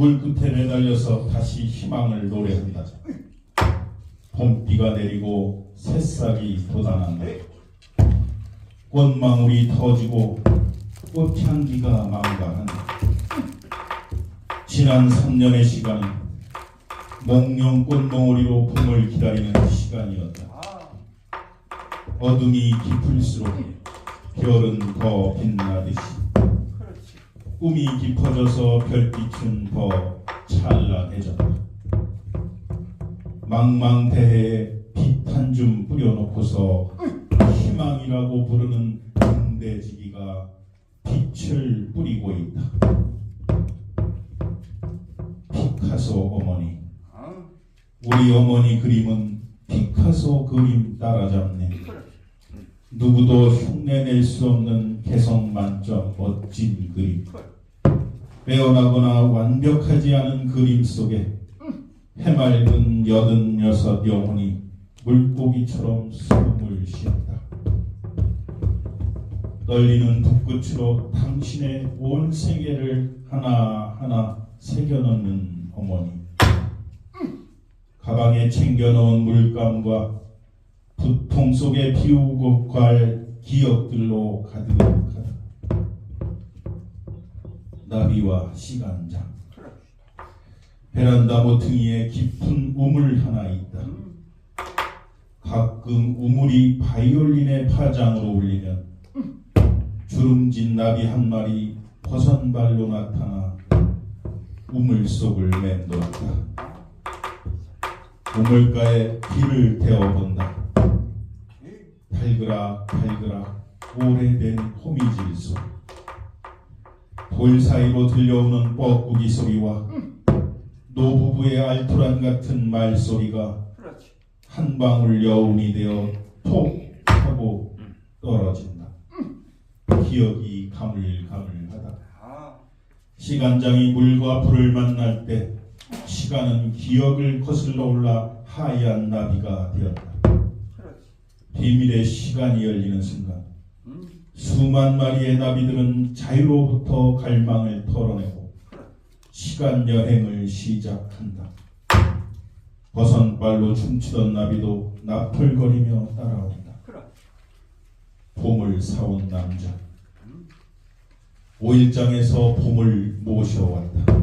물 끝에 매달려서 다시 희망을 노래한다. 봄비가 내리고 새싹이 돋아난다. 꽃망울이 터지고 꽃향기가 망가한다. 지난 3년의 시간은 몽룡 꽃몽우리로 봄을 기다리는 시간이었다. 어둠이 깊을수록 별은 더 빛나듯이 꿈이 깊어져서 별빛은 더 찬란해졌다. 망망대해에 빛 한 줌 뿌려놓고서 희망이라고 부르는 등대지기가 빛을 뿌리고 있다. 피카소 어머니, 우리 어머니 그림은 피카소 그림 따라잡네. 누구도 흉내낼 수 없는 개성 만점 멋진 그림. 빼어나거나 완벽하지 않은 그림 속에 해맑은 86 영혼이 물고기처럼 숨을 쉬었다. 떨리는 붓끝으로 당신의 온 세계를 하나하나 새겨넣는 어머니. 가방에 챙겨놓은 물감과 붓통 속에 비우고 갈 기억들로 가득하다. 나비와 시간장. 베란다 모퉁이에 깊은 우물 하나 있다. 가끔 우물이 바이올린의 파장으로 울리면 주름진 나비 한 마리 버선발로 나타나 우물 속을 맴돌았다. 우물가에 비를 데워본다. 달그락달그락 오래된 호미질 소리. 돌 사이로 들려오는 뻐꾸기 소리와 노부부의 알토란 같은 말소리가 한 방울 여운이 되어 톡 하고 떨어진다. 기억이 가물가물하다. 시간장이 물과 불을 만날 때 시간은 기억을 거슬러 올라 하얀 나비가 되었다. 비밀의 시간이 열리는 순간 수만 마리의 나비들은 자유로부터 갈망을 털어내고 시간 여행을 시작한다. 버선발로 춤추던 나비도 나풀거리며 따라온다. 봄을 사온 남자. 5일장에서 봄을 모셔왔다.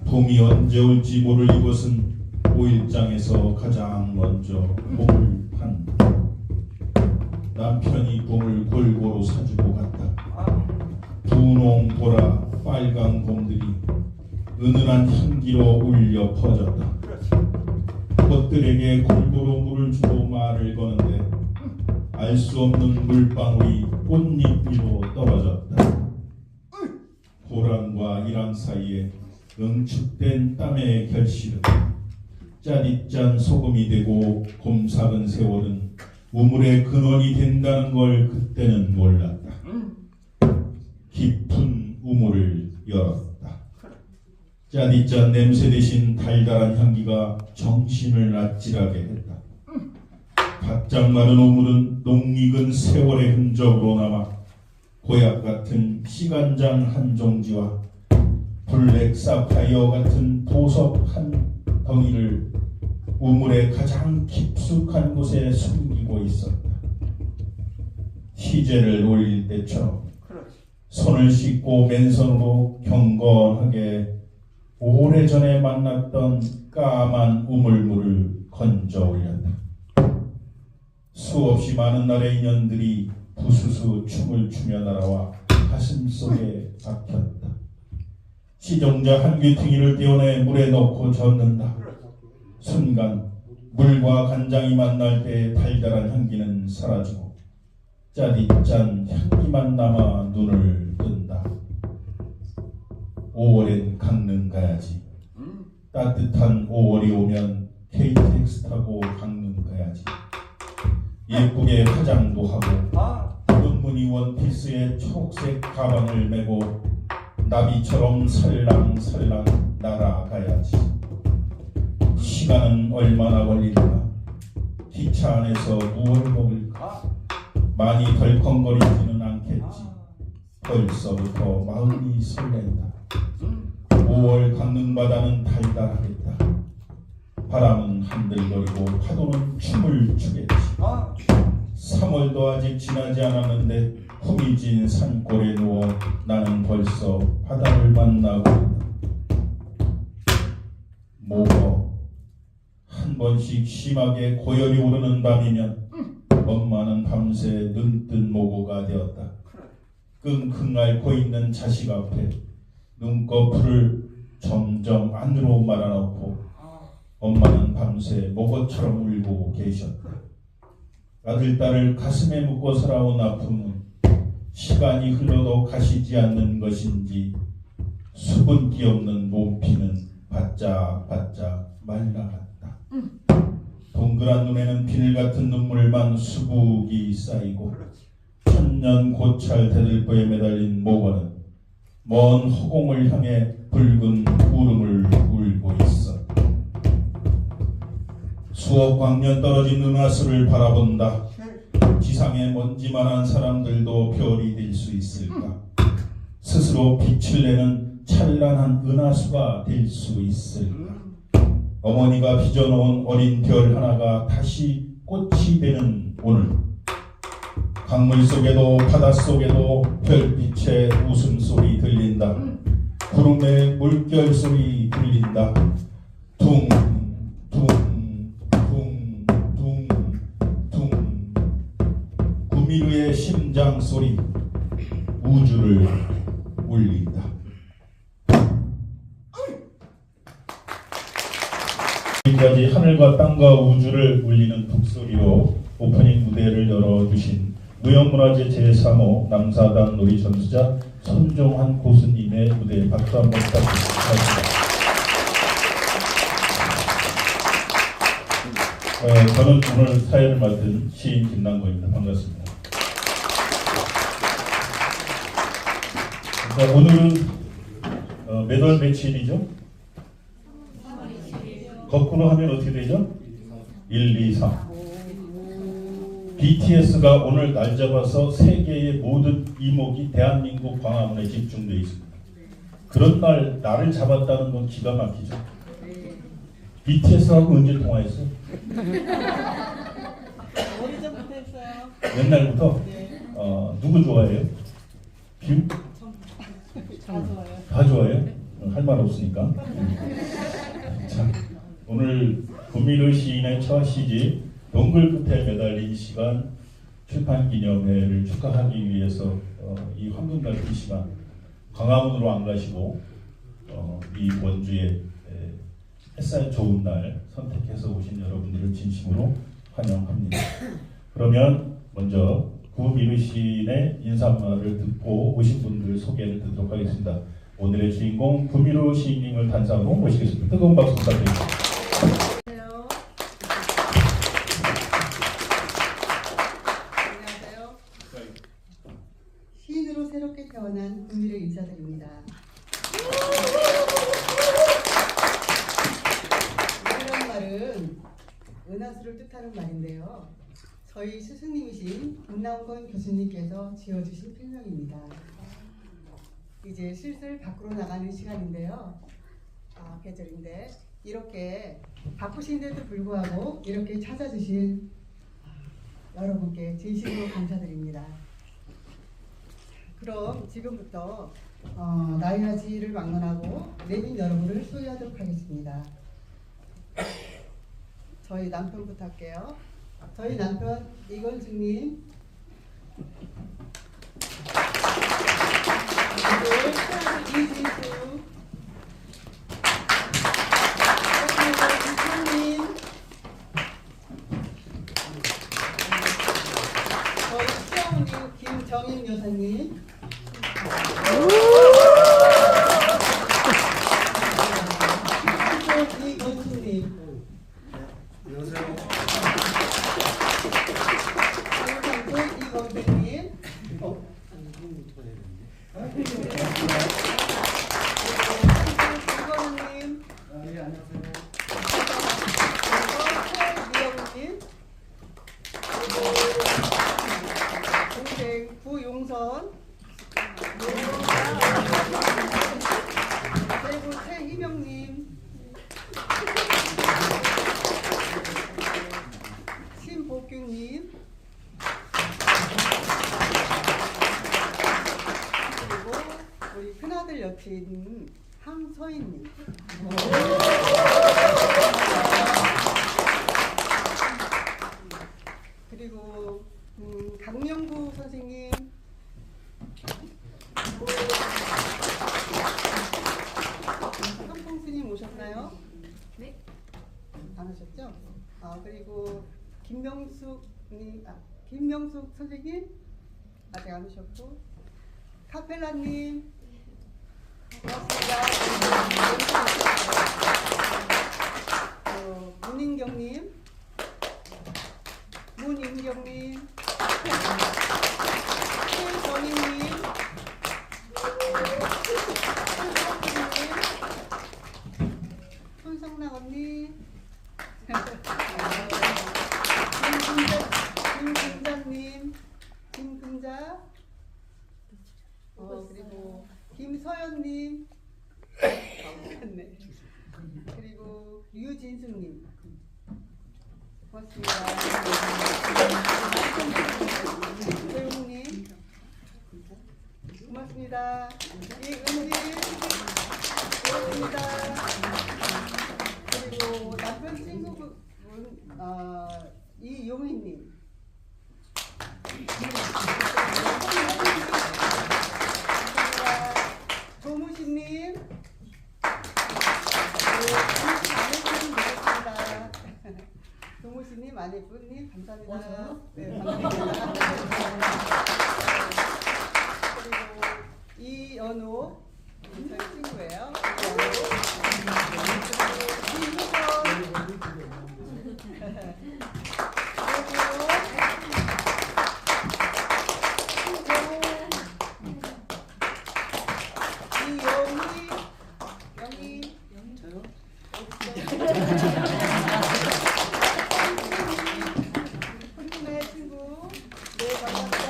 봄이 언제 올지 모를 이곳은 5일장에서 가장 먼저 봄을 판다. 남편이 봄을 골고루 사주고 갔다. 분홍, 보라, 빨강 봄들이 은은한 향기로 울려 퍼졌다. 꽃들에게 골고루 물을 주고 말을 거는데 알 수 없는 물방울이 꽃잎 위로 떨어졌다. 고랑과 이랑 사이에 응축된 땀의 결실은 짜릿짠 소금이 되고 곰삭은 세월은 우물의 근원이 된다는 걸 그때는 몰랐다. 깊은 우물을 열었다. 짜릿짠 냄새 대신 달달한 향기가 정신을 아찔하게 했다. 바짝 마른 우물은 녹익은 세월의 흔적으로 남아 고약 같은 시간장 한 종지와 블랙 사파이어 같은 보석 한 덩이를 우물의 가장 깊숙한 곳에 숨기고 있었다. 희재를 올릴 때처럼 손을 씻고 맨손으로 경건하게 오래전에 만났던 까만 우물물을 건져 올렸다. 수없이 많은 날의 인연들이 부수수 춤을 추며 날아와 가슴 속에 박혔다. 시종자 한 귀퉁이를 떼어내 물에 넣고 젓는다. 순간 물과 간장이 만날 때 달달한 향기는 사라지고 짜릿짠 향기만 남아 눈을 뜬다. 5월엔 강릉 가야지. 따뜻한 5월이 오면 KTX 타고 강릉 가야지. 예쁘게 화장도 하고 붉은 무늬 원피스에 초록색 가방을 메고 나비처럼 살랑살랑 날아가야지. 시간은 얼마나 걸릴까? 기차 안에서 무엇을 먹을까? 많이 덜컹거리지는 않겠지. 벌써부터 마음이 설렌다. 5월 강릉바다는 달달하겠다. 바람은 한들거리고 파도는 춤을 추겠지. 3월도 아직 지나지 않았는데 후미진 산골에 누워 나는 벌써 바다를 만나고 있다. 모거 한 번씩 심하게 고열이 오르는 밤이면 엄마는 밤새 눈뜬 모고가 되었다. 끙끙 앓고 있는 자식 앞에 눈꺼풀을 점점 안으로 말아넣고 엄마는 밤새 모고처럼 울고 계셨다. 아들, 딸을 가슴에 묻고 살아온 아픔은 시간이 흘러도 가시지 않는 것인지 수분기 없는 몸피는 바짝바짝 말라갔다. 동그란 눈에는 비늘 같은 눈물만 수북이 쌓이고 천년 고찰 대들보에 매달린 모건은 먼 허공을 향해 붉은 구름을 울고 있어. 수억 광년 떨어진 은하수를 바라본다. 지상에 먼지만한 사람들도 별이 될 수 있을까? 스스로 빛을 내는 찬란한 은하수가 될 수 있을까? 어머니가 빚어놓은 어린 별 하나가 다시 꽃이 되는 오늘, 강물 속에도 바다 속에도 별빛의 웃음소리 들린다. 구름의 물결 소리 들린다. 둥 둥 둥 둥 둥. 구미르의 심장 소리 우주를 울린다. 지금까지 하늘과 땅과 우주를 울리는 북소리로 오프닝 무대를 열어주신 무형문화재 제3호 남사당 놀이 전수자 손종환 고수님의 무대에 박수 한번 부탁드립니다. 저는 오늘 사회를 맡은 시인 김남고입니다. 반갑습니다. 오늘은 몇 월 며칠이죠? 거꾸로 하면 어떻게 되죠? 1, 2, 3. BTS가 오늘 날 잡아서 세계의 모든 이목이 대한민국 광화문에 집중되어 있습니다. 그런 날을 잡았다는 건 기가 막히죠. BTS하고 언제 통화했어요? 오래전부터 했어요. 옛날부터? 네. 누구 좋아해요? 뷰? 다 좋아요. 다 좋아해요? 할 말 없으니까. 자, 오늘 구미르 시인의 첫 시집 동굴 끝에 매달린 시간 출판 기념회를 축하하기 위해서 이 황금 같은 시간 광화문으로 안 가시고 이 원주의 햇살 좋은 날 선택해서 오신 여러분들을 진심으로 환영합니다. 그러면 먼저 구미르 시인의 인사말을 듣고 오신 분들 소개를 듣도록 하겠습니다. 오늘의 주인공 구미르 시인님을 단상으로 모시겠습니다. 뜨거운 박수 부탁드립니다. 안녕하세요. 시인으로 새롭게 태어난 구미를 인사드립니다. 이런 말은 은하수를 뜻하는 말인데요. 저희 스승님이신 김남권 교수님께서 지어주신 필명입니다. 이제 슬슬 밖으로 나가는 시간인데요. 계절인데 이렇게 바쁘신데도 불구하고 이렇게 찾아주신 여러분께 진심으로 감사드립니다. 그럼 지금부터 나이아지를 막론하고 내빈 여러분을 소개하도록 하겠습니다. 저희 남편부터 할게요. 저희 남편 이건숙님, 이진수, 이찬민, 저희 시어머니 김정인 여사님, 이건숙님. 안녕하세요. 이건숙님. 이건우님. 네, 안녕하세요. 미영님. 동생 구용선. 그리고 여친 황서인님. 그리고 강명구 선생님. 선풍스님 오셨나요? 네. 안 오셨죠? 그리고 김명숙 선생님 아직 안 오셨고, 카펠라님 고맙습니다. 문인경님, 최정희님, 손성락 언니, 김금자, 그리고 김서연님, 네. 그리고 유진숙님, 고맙습니다. 조용님, 고맙습니다. 이은진, 고맙습니다. 그리고 남편 친구분 이용희님, 조무신님, 조무신님, 아내분님 감사합니다. 네, 감사합니다. 그리고 이연호 저희 친구예요. 네, 친구. 네, 반갑습니다.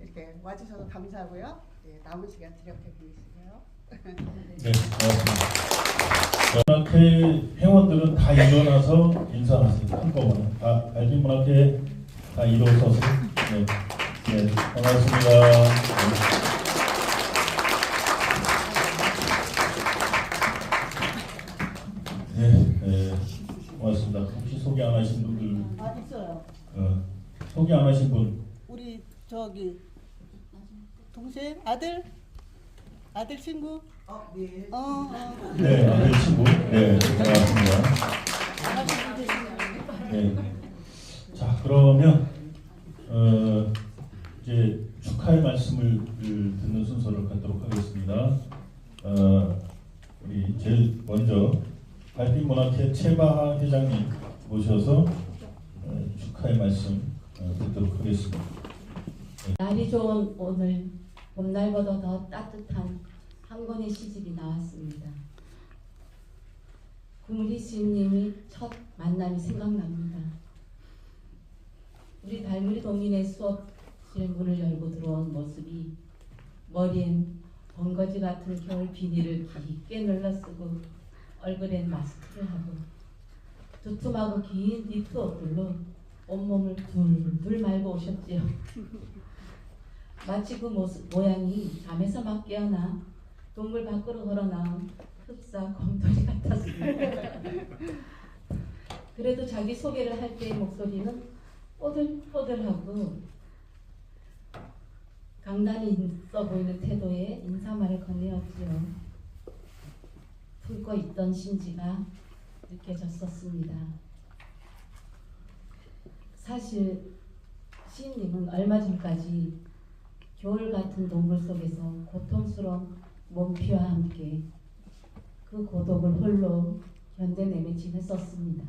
이렇게 와주셔서 감사하고요. 네, 남은 시간 즐겁게 보내시고요. 네, 고맙습니다. 문학회 회원들은 다 일어나서 인사하세요. 한꺼번에 다 알빈문학회 다 일어서서 네, 반갑습니다. 고맙습니다. 혹시 소개 안 하신 분들 있어요. 소개 안 하신 분 우리 저기 동생 아들 친구. 네. 네, 아들 친구. 네, 반갑습니다. 네. 자, 그러면 이제 축하의 말씀을 듣는 순서를 갖도록 하겠습니다. 우리 제일 먼저 달빛문학회 최바하 회장님 모셔서 축하의 말씀 듣도록 하겠습니다. 날이 좋은 오늘 봄날보다 더 따뜻한 한 권의 시집이 나왔습니다. 구무리 스님이 첫 만남이 생각납니다. 우리 달무리 동인의 수업실 문을 열고 들어온 모습이 머리엔 번거지 같은 겨울 비닐을 깊게 눌러쓰고 얼굴엔 마스크를 하고 두툼하고 긴 니트 옷들로 온몸을 둘둘 말고 오셨지요. 마치 그 모양이 잠에서 막 깨어나 동굴 밖으로 걸어나온 흡사 곰돌이 같았습니다. 그래도 자기 소개를 할 때의 목소리는 뽀들뽀들하고 강단이 있어 보이는 태도에 인사말을 건네었지요. 품고 있던 심지가 느껴졌었습니다. 사실 시인님은 얼마 전까지 겨울 같은 동굴 속에서 고통스러운 몸피와 함께 그 고독을 홀로 견뎌내며 지냈었습니다.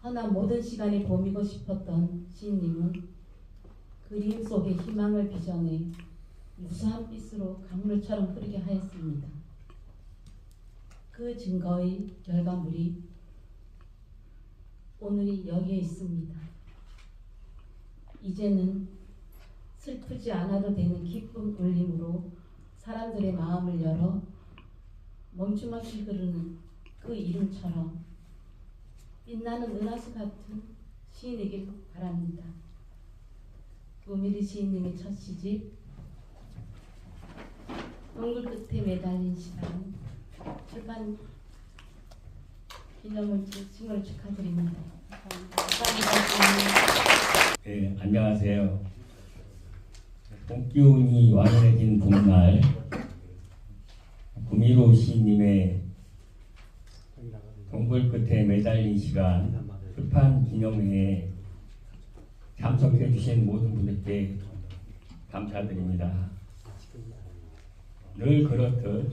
허나 모든 시간이 봄이고 싶었던 시인님은 그림 속에 희망을 빚어내 무수한 빛으로 강물처럼 흐르게 하였습니다. 그 증거의 결과물이 오늘이 여기에 있습니다. 이제는 슬프지 않아도 되는 기쁨 울림으로 사람들의 마음을 열어 멈춤없이 흐르는 그 이름처럼 빛나는 은하수 같은 시인이길 바랍니다. 구미리 시인님의 첫 시집 동굴 끝에 매달린 시간 출판 기념을 칭호를 축하드립니다. 감사합니다. 네, 안녕하세요. 봄기운이 완연해진 봄날 구미로 시인님의 동굴 끝에 매달린 시간 출판 기념회에 참석해 주신 모든 분들께 감사드립니다. 늘 그렇듯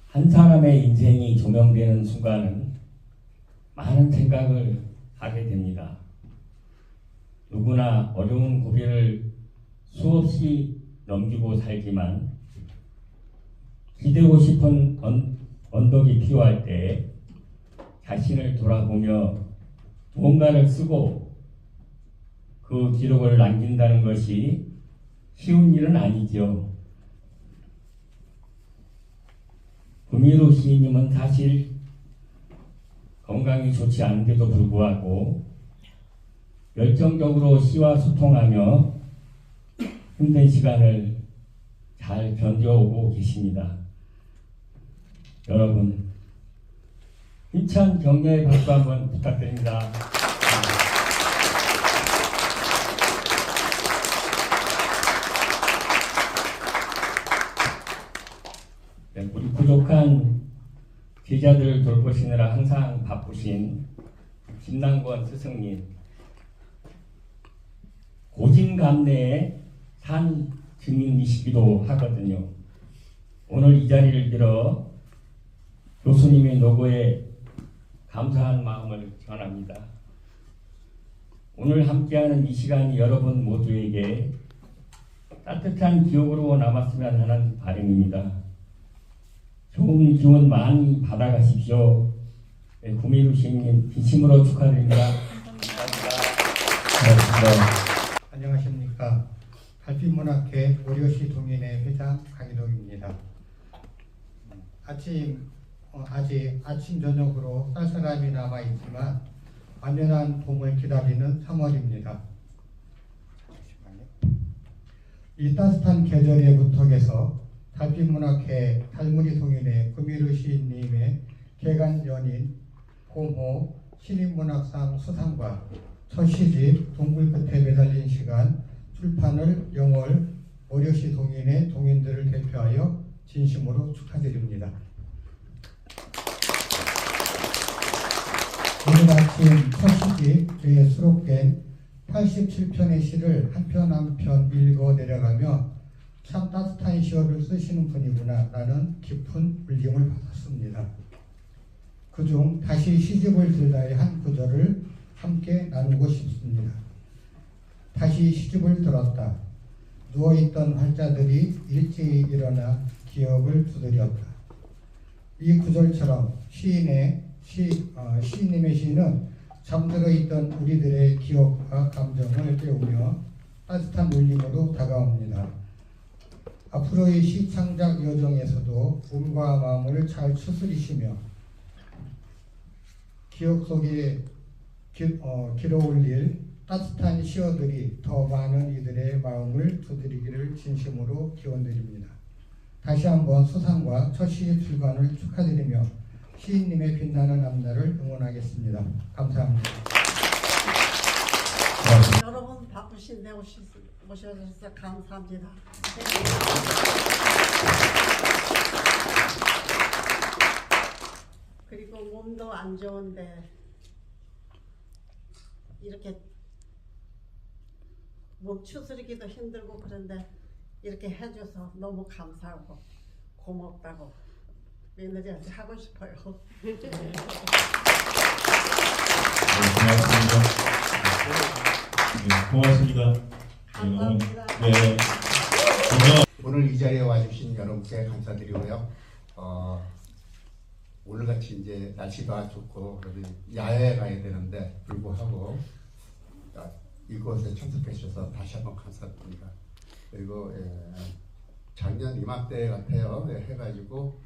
한 사람의 인생이 조명되는 순간은 많은 생각을 하게 됩니다. 누구나 어려운 고비를 수없이 넘기고 살지만 기대고 싶은 언덕이 필요할 때 자신을 돌아보며 무언가를 쓰고 그 기록을 남긴다는 것이 쉬운 일은 아니죠. 구미로 시인님은 사실 건강이 좋지 않은데도 불구하고 열정적으로 시와 소통하며 힘든 시간을 잘 견뎌오고 계십니다. 여러분 힘찬 격려의 박수 한번 부탁드립니다. 네, 우리 부족한 제자들을 돌보시느라 항상 바쁘신 김남권 스승님, 고진감래의 산 증인이시기도 하거든요. 오늘 이 자리를 빌어 교수님의 노고에 감사한 마음을 전합니다. 오늘 함께하는 이 시간이 여러분 모두에게 따뜻한 기억으로 남았으면 하는 바람입니다. 좋은 기운 많이 받아가십시오. 네, 구미로 시인님 진심으로 축하드립니다. 감사합니다. 안녕하십니까. 달빛문학회 오려시 동인회 회장 강희동입니다. 아직 아침 저녁으로 쌀쌀함이 남아있지만 완연한 봄을 기다리는 3월입니다. 이 따뜻한 계절의 부탁에서 달빛문학회 달무리 동인회 구미로 시인님의 개간 연인 봄호 신인문학상 수상과 첫 시집 동굴 끝에 매달린 시간 출판을 영월 오려시 동인회 동인들을 대표하여 진심으로 축하드립니다. 오늘 아침 첫 시집에 수록된 87편의 시를 한 편 한 편 읽어 내려가며 참 따뜻한 시어를 쓰시는 분이구나 라는 깊은 울림을 받았습니다. 그중 다시 시집을 들다의 한 구절을 함께 나누고 싶습니다. 다시 시집을 들었다. 누워있던 활자들이 일제히 일어나 기억을 두드렸다. 이 구절처럼 시인님의 시는 잠들어 있던 우리들의 기억과 감정을 깨우며 따뜻한 울림으로 다가옵니다. 앞으로의 시 창작 여정에서도 몸과 마음을 잘 추스리시며 기억 속에 길어올릴 따뜻한 시어들이 더 많은 이들의 마음을 두드리기를 진심으로 기원드립니다. 다시 한번 수상과 첫 시집 출간을 축하드리며 시인님의 빛나는 앞날을 응원하겠습니다. 감사합니다. 여러분 바쁘신데 오셔서 감사합니다. 그리고 몸도 안 좋은데 이렇게 몸 추스리기도 힘들고 그런데 이렇게 해줘서 너무 감사하고 고맙다고 며느리한테 하고 싶어요. 고맙습니다. 감사합니다. 네. 오늘 이 자리에 와주신 여러분께 감사드리고요. 오늘같이 이제 날씨가 좋고 야외에 가야 되는데 불구하고 이곳에 참석해 주셔서 다시 한번 감사드립니다. 그리고 작년 이맘때 같아요. 해가지고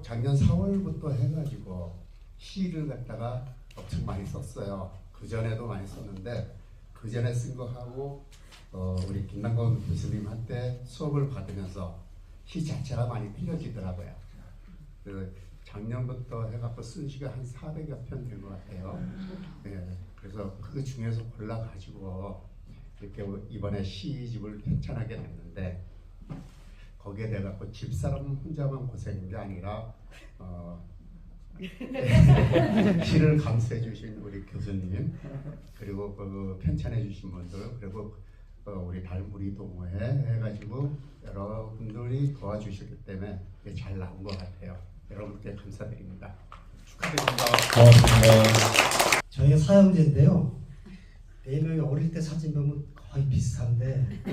작년 4월부터 해가지고 시를 갖다가 엄청 많이 썼어요. 그 전에도 많이 썼는데 그 전에 쓴 거 하고 우리 김남건 교수님한테 수업을 받으면서 시 자체가 많이 틀려지더라고요. 그 작년부터 해갖고 쓴 시가 한 400여 편 된 것 같아요. 네, 그래서 그 중에서 골라가지고 이렇게 이번에 시집을 편찬하게 됐는데 거기에 돼갖고 집사람 혼자만 고생인 게 아니라 시를 감수해 주신 우리 교수님 그리고 그 편찬해 주신 분들 그리고 우리 달무리 동호회 해가지고 여러분들이 도와주셨기 때문에 이게 잘 나온 것 같아요. 여러분께 감사드립니다. 축하드립니다. 고맙습니다. 저희가 사형제인데요. 네 명이 어릴 때 사진 보면 거의 비슷한데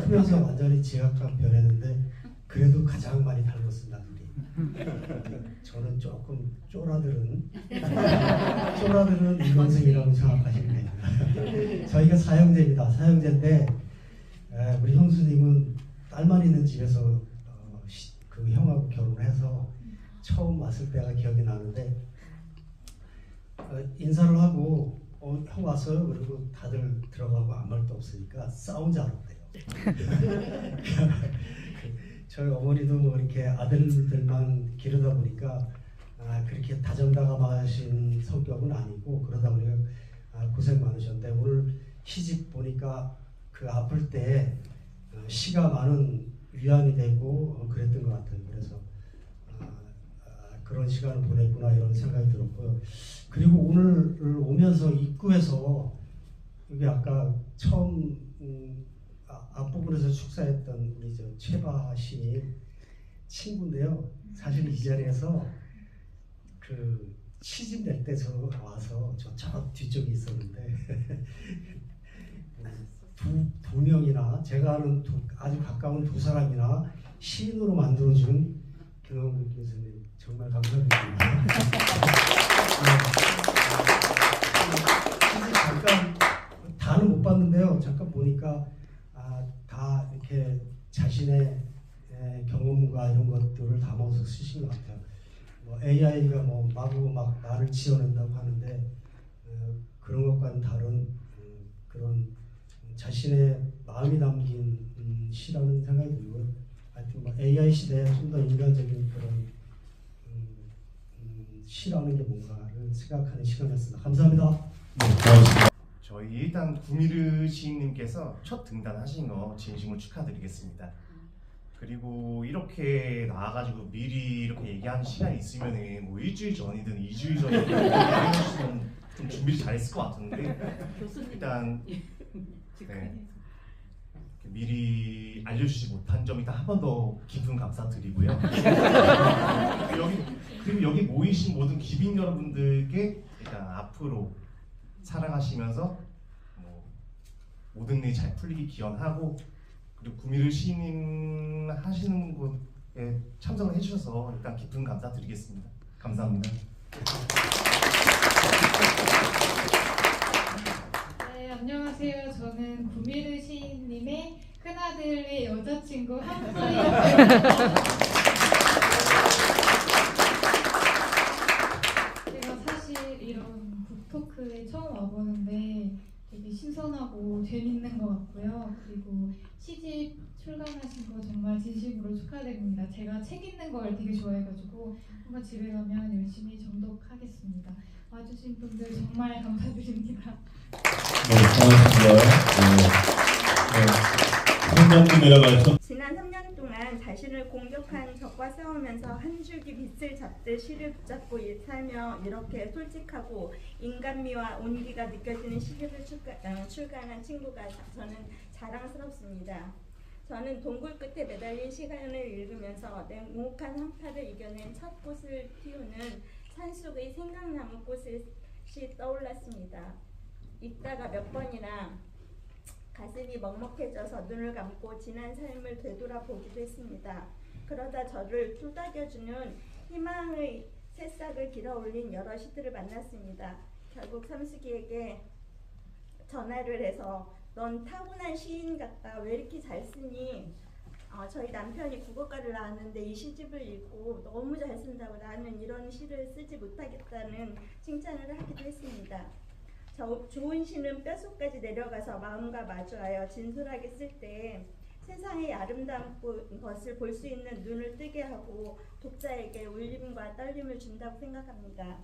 크면서 완전히 지각각 변했는데 그래도 가장 많이 닮았습니다. 둘이. 저는 조금 쪼라들은 이건승이라고 생각하시면 됩니다. 저희가 사형제입니다. 사형제인데 우리 형수님은 딸만 있는 집에서 그 형하고 결혼해서 처음 왔을 때가 기억이 나는데 인사를 하고 형 왔어요. 그리고 다들 들어가고 아무 말도 없으니까 싸운 줄 알았대요. 저희 어머니도 이렇게 아들들만 기르다 보니까 그렇게 다정다감하신 성격은 아니고 그러다 보니까 고생 많으셨는데 오늘 시집 보니까 그 아플 때 시가 많은 위안이 되고 그랬던 것 같아요. 그래서 그런 시간을 보냈구나 이런 생각이 들었고요. 그리고 오늘 오면서 입구에서 여기 아까 처음 앞부분에서 축사했던 우리 저 최바 시인 친구인데요. 사실 이 자리에서 그 시집 낼 때 저 와서 저 뒤쪽에 있었는데 두 명이나 제가 아는 아주 가까운 두 사람이나 시인으로 만들어준 김남근 교수님 정말 감사드립니다. 잠깐 다는 못 봤는데요. 잠깐 보니까 다 이렇게 자신의 경험과 이런 것들을 담아서 쓰신 것 같아요. AI가 마구 막 말을 지어낸다고 하는데 그런 것과는 다른 그런 자신의 마음이 담긴 시라는 생각이 들고요. 하여튼 AI 시대에 좀 더 인간적인 그런 시라는 게 뭔가를 생각하는 시간이었습니다. 감사합니다. 네, 고맙습니다. 저희 일단 구미르 시인님께서 첫 등단하신 거 진심으로 축하드리겠습니다. 그리고 이렇게 나와가지고 미리 이렇게 얘기하는 시간이 있으면 뭐 일주일 전이든 2주일 전이든 얘기해주시면 좀 준비를 잘했을 것 같은데 일단 네, 미리 알려주지 못한 점 일단 한 번 더 깊은 감사드리고요. 그리고 여기 모이신 모든 기빈 여러분들께 일단 앞으로 살아가시면서 모든 일이 잘 풀리기 기원하고 그리고 구미르 시인님 하시는 곳에 참석을 해주셔서 일단 깊은 감사드리겠습니다. 감사합니다. 네, 안녕하세요. 저는 구미르 시인님의 큰아들의 여자친구 한서희입니다. 제가 사실 이런 북토크에 처음 와보는데 되게 신선하고 재밌는 것 같고요. 그리고 시집 출간하신 거 정말 진심으로 축하드립니다. 제가 책 읽는 걸 되게 좋아해가지고 한번 집에 가면 열심히 정독하겠습니다. 와주신 분들 정말 감사드립니다. 네, 고맙습니다. 성장님이라고 해서 지난 3년 동안 자신을 공격한 적과 싸우면서 한 줄기 빛을 잡듯 시를 붙잡고 살며 이렇게 솔직하고 인간미와 온기가 느껴지는 시집을 출간한 친구가 저는 자랑스럽습니다. 저는 동굴 끝에 매달린 시간을 읽으면서 냉혹한 한파를 이겨낸 첫 꽃을 틔우는 산속의 생강나무 꽃이 떠올랐습니다. 읽다가 몇 번이나 가슴이 먹먹해져서 눈을 감고 지난 삶을 되돌아보기도 했습니다. 그러다 저를 토닥여주는 희망의 새싹을 길어올린 여러 시들을 만났습니다. 결국 삼수기에게 전화를 해서 넌 타고난 시인 같다. 왜 이렇게 잘 쓰니? 저희 남편이 국어과를 나왔는데 이 시집을 읽고 너무 잘 쓴다고 나는 이런 시를 쓰지 못하겠다는 칭찬을 하기도 했습니다. 좋은 시는 뼛속까지 내려가서 마음과 마주하여 진솔하게 쓸 때 세상의 아름다운 것을 볼 수 있는 눈을 뜨게 하고 독자에게 울림과 떨림을 준다고 생각합니다.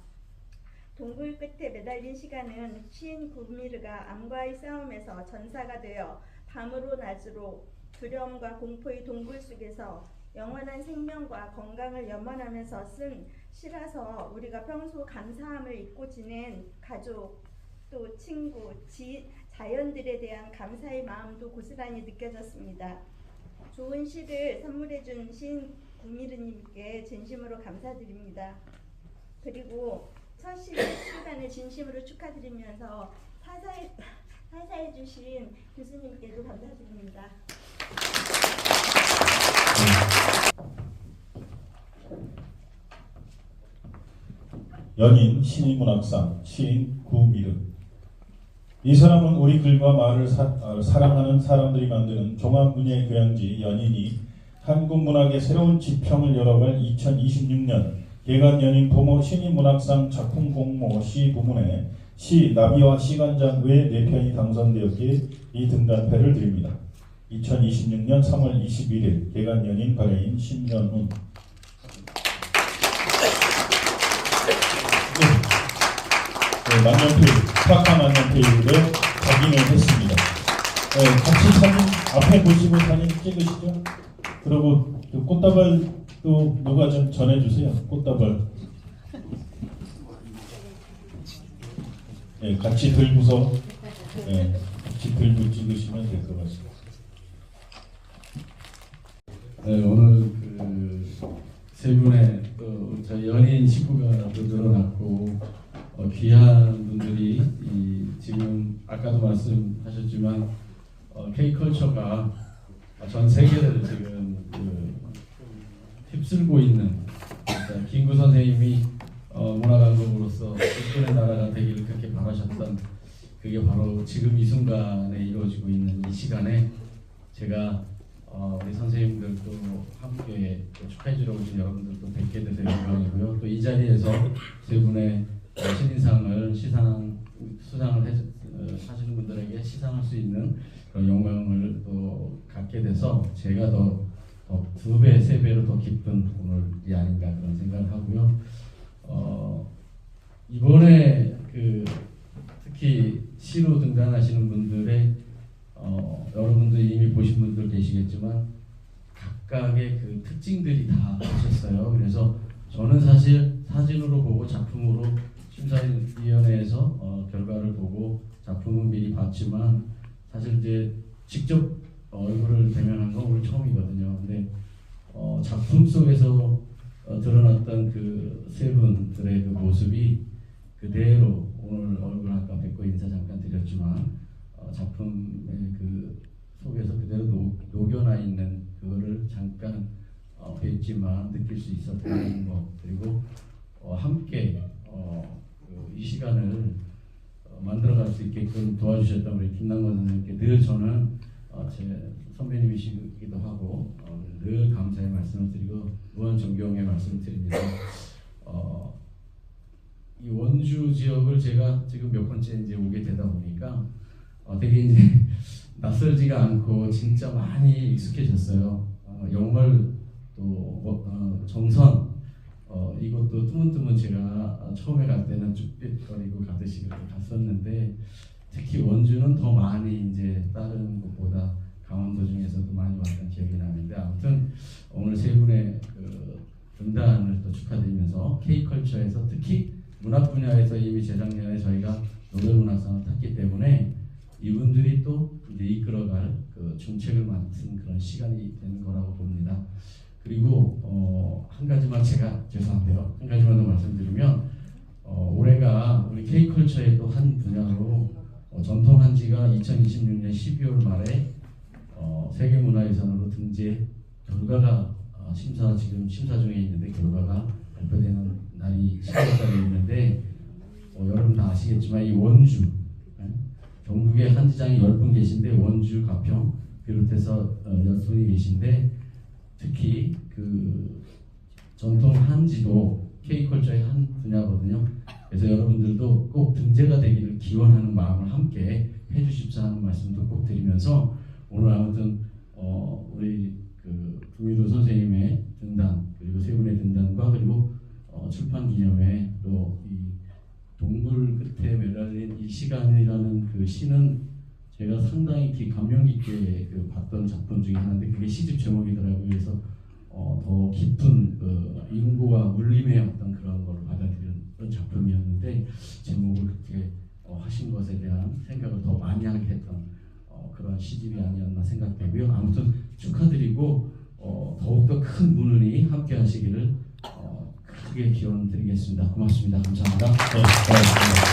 동굴 끝에 매달린 시간은 시인 구미르가 암과의 싸움에서 전사가 되어 밤으로 낮으로 두려움과 공포의 동굴 속에서 영원한 생명과 건강을 염원하면서 쓴 시라서 우리가 평소 감사함을 잊고 지낸 가족, 또 친구, 자연들에 대한 감사의 마음도 고스란히 느껴졌습니다. 좋은 시를 선물해준 시인 구미르님께 진심으로 감사드립니다. 그리고 첫 시간을 진심으로 축하드리면서 타사해주신 교수님께도 감사드립니다. 연인 신인문학상 시인 구미르. 이 사람은 우리 글과 말을 사랑하는 사람들이 만드는 종합문예 교양지 연인이 한국 문학의 새로운 지평을 열어갈 2026년 개간연인 도모 신인문학상 작품 공모 시 부문에 시 나비와 시간장 외 4편이 당선되었기에 이 등단패를 드립니다. 2026년 3월 21일 개간연인 발해인 심연훈. 만년필, 파카 만년필에 각인을 했습니다. 같이 사진 앞에 보시고 사진 찍으시죠. 그리고 그 꽃다발도 누가 좀 전해주세요. 꽃다발. 같이 들고서 같이 들고 찍으시면 될 것 같습니다. 오늘 세 분의 또 저희 연인 식구가 또 늘어났고 귀한 분들이 지금 아까도 말씀하셨지만 K컬처가 전 세계를 지금 휩쓸고 있는 김구 선생님이 문화감독으로서 국군의 나라가 되기를 그렇게 바라셨던 그게 바로 지금 이 순간에 이루어지고 있는 이 시간에 제가 우리 선생님들도 함께 축하해주러 오신 여러분들도 뵙게 돼서 영광이고요. 또 이 자리에서 세 분의 신인상을 수상을 하시는 분들에게 시상할 수 있는 그런 영광을 또 갖게 돼서 제가 더 2배, 3배로 더 기쁜 오늘이 아닌가 그런 생각을 하고요. 이번에 특히 시로 등단하시는 분들의 여러분들 이미 보신 분들 계시겠지만 각각의 그 특징들이 다 있었어요. 그래서 저는 사실 사진으로 보고 작품으로 심사위원회에서 결과를 보고 작품은 미리 봤지만 사실 이제 직접 얼굴을 대면한 건 오늘 처음이거든요. 근데 작품 속에서 드러났던 그 세 분들의 그 모습이 그대로 오늘 얼굴 아까 뵙고 인사 잠깐 드렸지만 작품의 그 속에서 그대로 녹여나 있는 그거를 잠깐 뵀지만 느낄 수 있었다는 것, 그리고 함께 이 시간을 만들어갈 수 있게끔 도와주셨던 우리 김남건 선생님께 늘 저는 제 선배님이시기도 하고 늘 감사의 말씀을 드리고 무한 존경의 말씀을 드립니다. 이 원주 지역을 제가 지금 몇 번째 이제 오게 되다 보니까 되게 이제 낯설지가 않고 진짜 많이 익숙해졌어요. 영월 또 정선 이것도 뜨문뜨문 제가 처음에 갈 때는 쭈삣거리고 가듯이 그렇게 갔었는데 특히 원주는 더 많이 이제 다른 곳보다 강원도 중에서도 많이 왔던 기억이 나는데 아무튼 오늘 세 분의 등단을 또 축하드리면서 K컬처에서 특히 문학 분야에서 이미 재작년에 저희가 노벨문학상을 탔기 때문에 이분들이 또 이제 이끌어갈 그 중책을 맡은 그런 시간이 되는 거라고 봅니다. 그리고 한 가지만 제가 죄송한데요. 한 가지만 더 말씀드리면 올해가 우리 K컬처의 또 한 분야로 전통한 지가 2026년 12월 말에 세계문화유산으로 등재 결과가 지금 심사 중에 있는데 결과가 발표되는 날이 10월달에 있는데 여러분 다 아시겠지만 이 원주 전국에 한지장이 10분 계신데 원주 가평 비롯해서 10분이 계신데 특히 그 전통 한지도 K컬처의 한 분야거든요. 그래서 여러분들도 꼭 등재가 되기를 기원하는 마음을 함께 해주십사 하는 말씀도 꼭 드리면서 오늘 아무튼 우리 그 구미도 선생님의 등단 그리고 세 분의 등단과 그리고 출판 기념회 또 이 동굴 끝에 매달린 이 시간이라는 그 시는 제가 상당히 감명 깊게 그 봤던 작품 중에 하나인데 그게 시집 제목이더라고요. 그래서 더 깊은 그 인고와 울림의 어떤 그런 걸 받아들이는 작품이었는데 제목을 그렇게 하신 것에 대한 생각을 더 많이 하게 했던 그런 시집이 아니었나 생각되고요. 아무튼 축하드리고 더욱더 큰 문은이 함께 하시기를 크게 기원 드리겠습니다. 고맙습니다. 감사합니다. 네, 고맙습니다.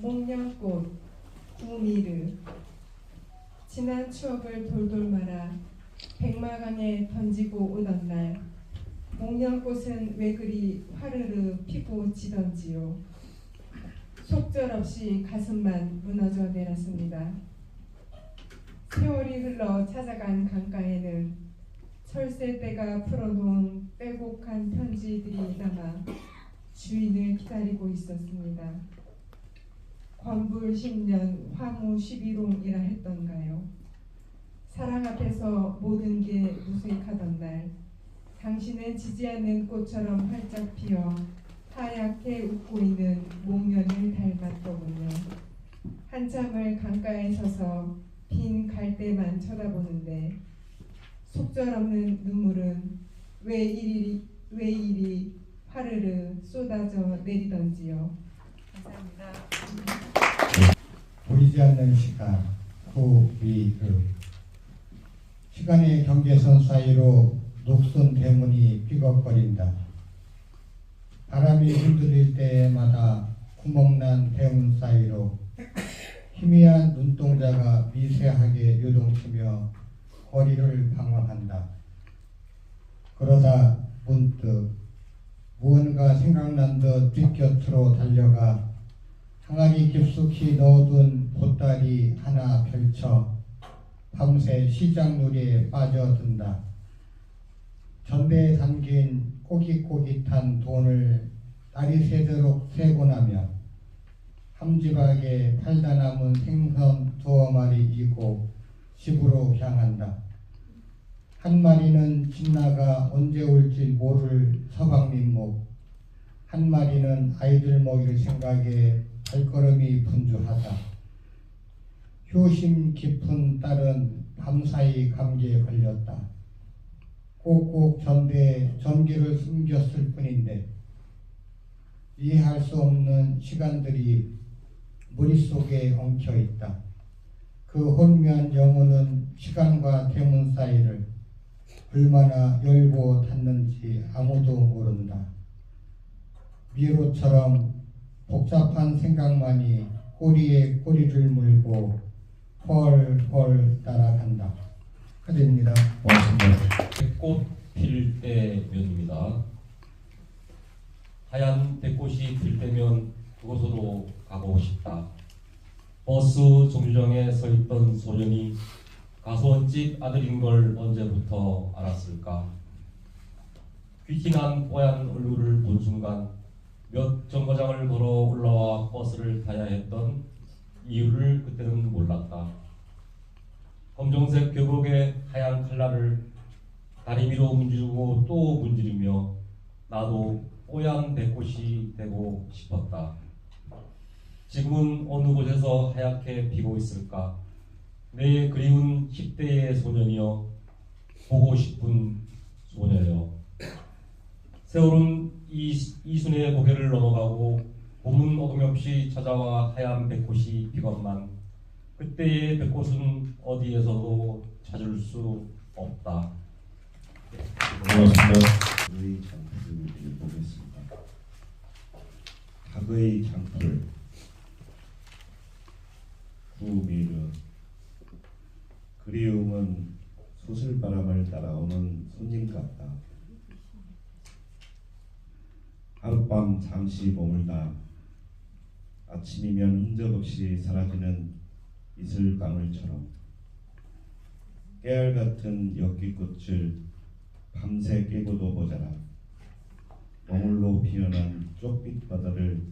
목련꽃 구미르 지난 추억을 돌돌 말아 백마강에 던지고 오던 날 목련꽃은 왜 그리 화르르 피고 지던지요. 속절없이 가슴만 무너져 내렸습니다. 세월이 흘러 찾아간 강가에는 철새떼가 풀어놓은 빼곡한 편지들이 남아 주인을 기다리고 있었습니다. 권불 10년 화무 11홍이라 했던가요. 사랑 앞에서 모든 게 무색하던 날 당신은 지지 않는 꽃처럼 활짝 피어 하얗게 웃고 있는 목련을 닮았더군요. 한참을 강가에 서서 빈 갈대만 쳐다보는데 속절없는 눈물은 왜 이리 화르르 쏟아져 내리던지요. 감사합니다. 보이지 않는 시간, 구미르. 시간의 경계선 사이로 녹슨 대문이 삐걱거린다. 바람이 흔들릴 때마다 구멍난 대문 사이로 희미한 눈동자가 미세하게 요동치며 거리를 방황한다. 그러다 문득 무언가 생각난 듯 뒷곁으로 달려가 항아리 깊숙이 넣어둔 보따리 하나 펼쳐 밤새 시장놀이에 빠져든다. 전대에 담긴 꼬깃꼬깃한 돈을 날이 새도록 세고 나면 함지박에 팔다 남은 생선 2마리 이고 집으로 향한다. 한 마리는 집 나가 언제 올지 모를 서방민목, 한 마리는 아이들 먹일 생각에 발걸음이 분주하다. 효심 깊은 딸은 밤사이 감기에 걸렸다. 꼭꼭 전대에 전기를 숨겼을 뿐인데 이해할 수 없는 시간들이 머릿속에 엉켜 있다. 그 혼미한 영혼은 시간과 대문 사이를 얼마나 열고 닫는지 아무도 모른다. 미로처럼 복잡한 생각만이 꼬리에 꼬리를 물고 펄펄 따라간다. 축하드립니다. 고맙습니다. 백꽃 필 때면입니다. 하얀 백꽃이 필 때면 그곳으로 가보고 싶다. 버스 정류장에 서 있던 소년이 가수원집 아들인 걸 언제부터 알았을까? 귀티난 뽀얀 얼굴을 본 순간 몇 정거장을 걸어 올라와 버스를 타야 했던 이유를 그때는 몰랐다. 검정색 교복에 하얀 칼날을 다리미로 문지르고 또 문지르며 나도 뽀얀 백꽃이 되고 싶었다. 지금은 어느 곳에서 하얗게 피고 있을까? 내 그리운 10대의 소년이여, 보고 싶은 소녀여. 세월은 이순의 고개를 넘어가고 봄은 어김없이 찾아와 하얀 백꽃이 피건만 그때의 백꽃은 어디에서도 찾을 수 없다. 고맙습니다. 각의 장풀을 보겠습니다. 각의 장풀 구미르. 그리움은 소슬바람을 따라오는 손님 같다. 하룻밤 잠시 머물다 아침이면 흔적없이 사라지는 이슬방울처럼 깨알같은 엽기꽃을 밤새 깨고도 모자라 멍울로 피어난 쪽빛 바다를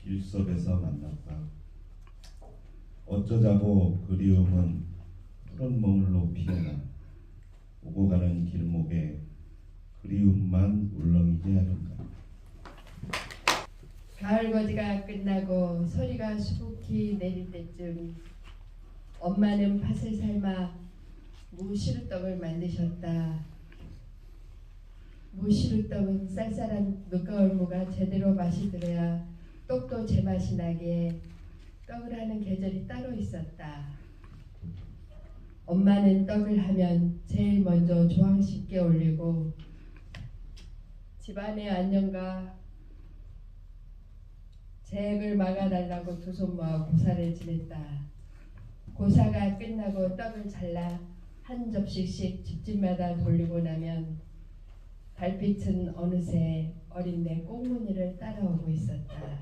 길석에서 만났다. 어쩌자고 그리움은 푸른 먹물로 피어나 오고 가는 길목에 그리움만 울렁이게 하는가. 가을거지가 끝나고 소리가 수북히 내릴 때쯤 엄마는 팥을 삶아 무시루떡을 만드셨다. 무시루떡은 쌀쌀한 늦가을 무가 제대로 맛이 들어야 떡도 제맛이 나게 떡을 하는 계절이 따로 있었다. 엄마는 떡을 하면 제일 먼저 조항식께 올리고 집안의 안녕과 재액을 막아달라고 두 손 모아 고사를 지냈다. 고사가 끝나고 떡을 잘라 한 접시씩 집집마다 돌리고 나면 달빛은 어느새 어린 내 꽁무니를 따라오고 있었다.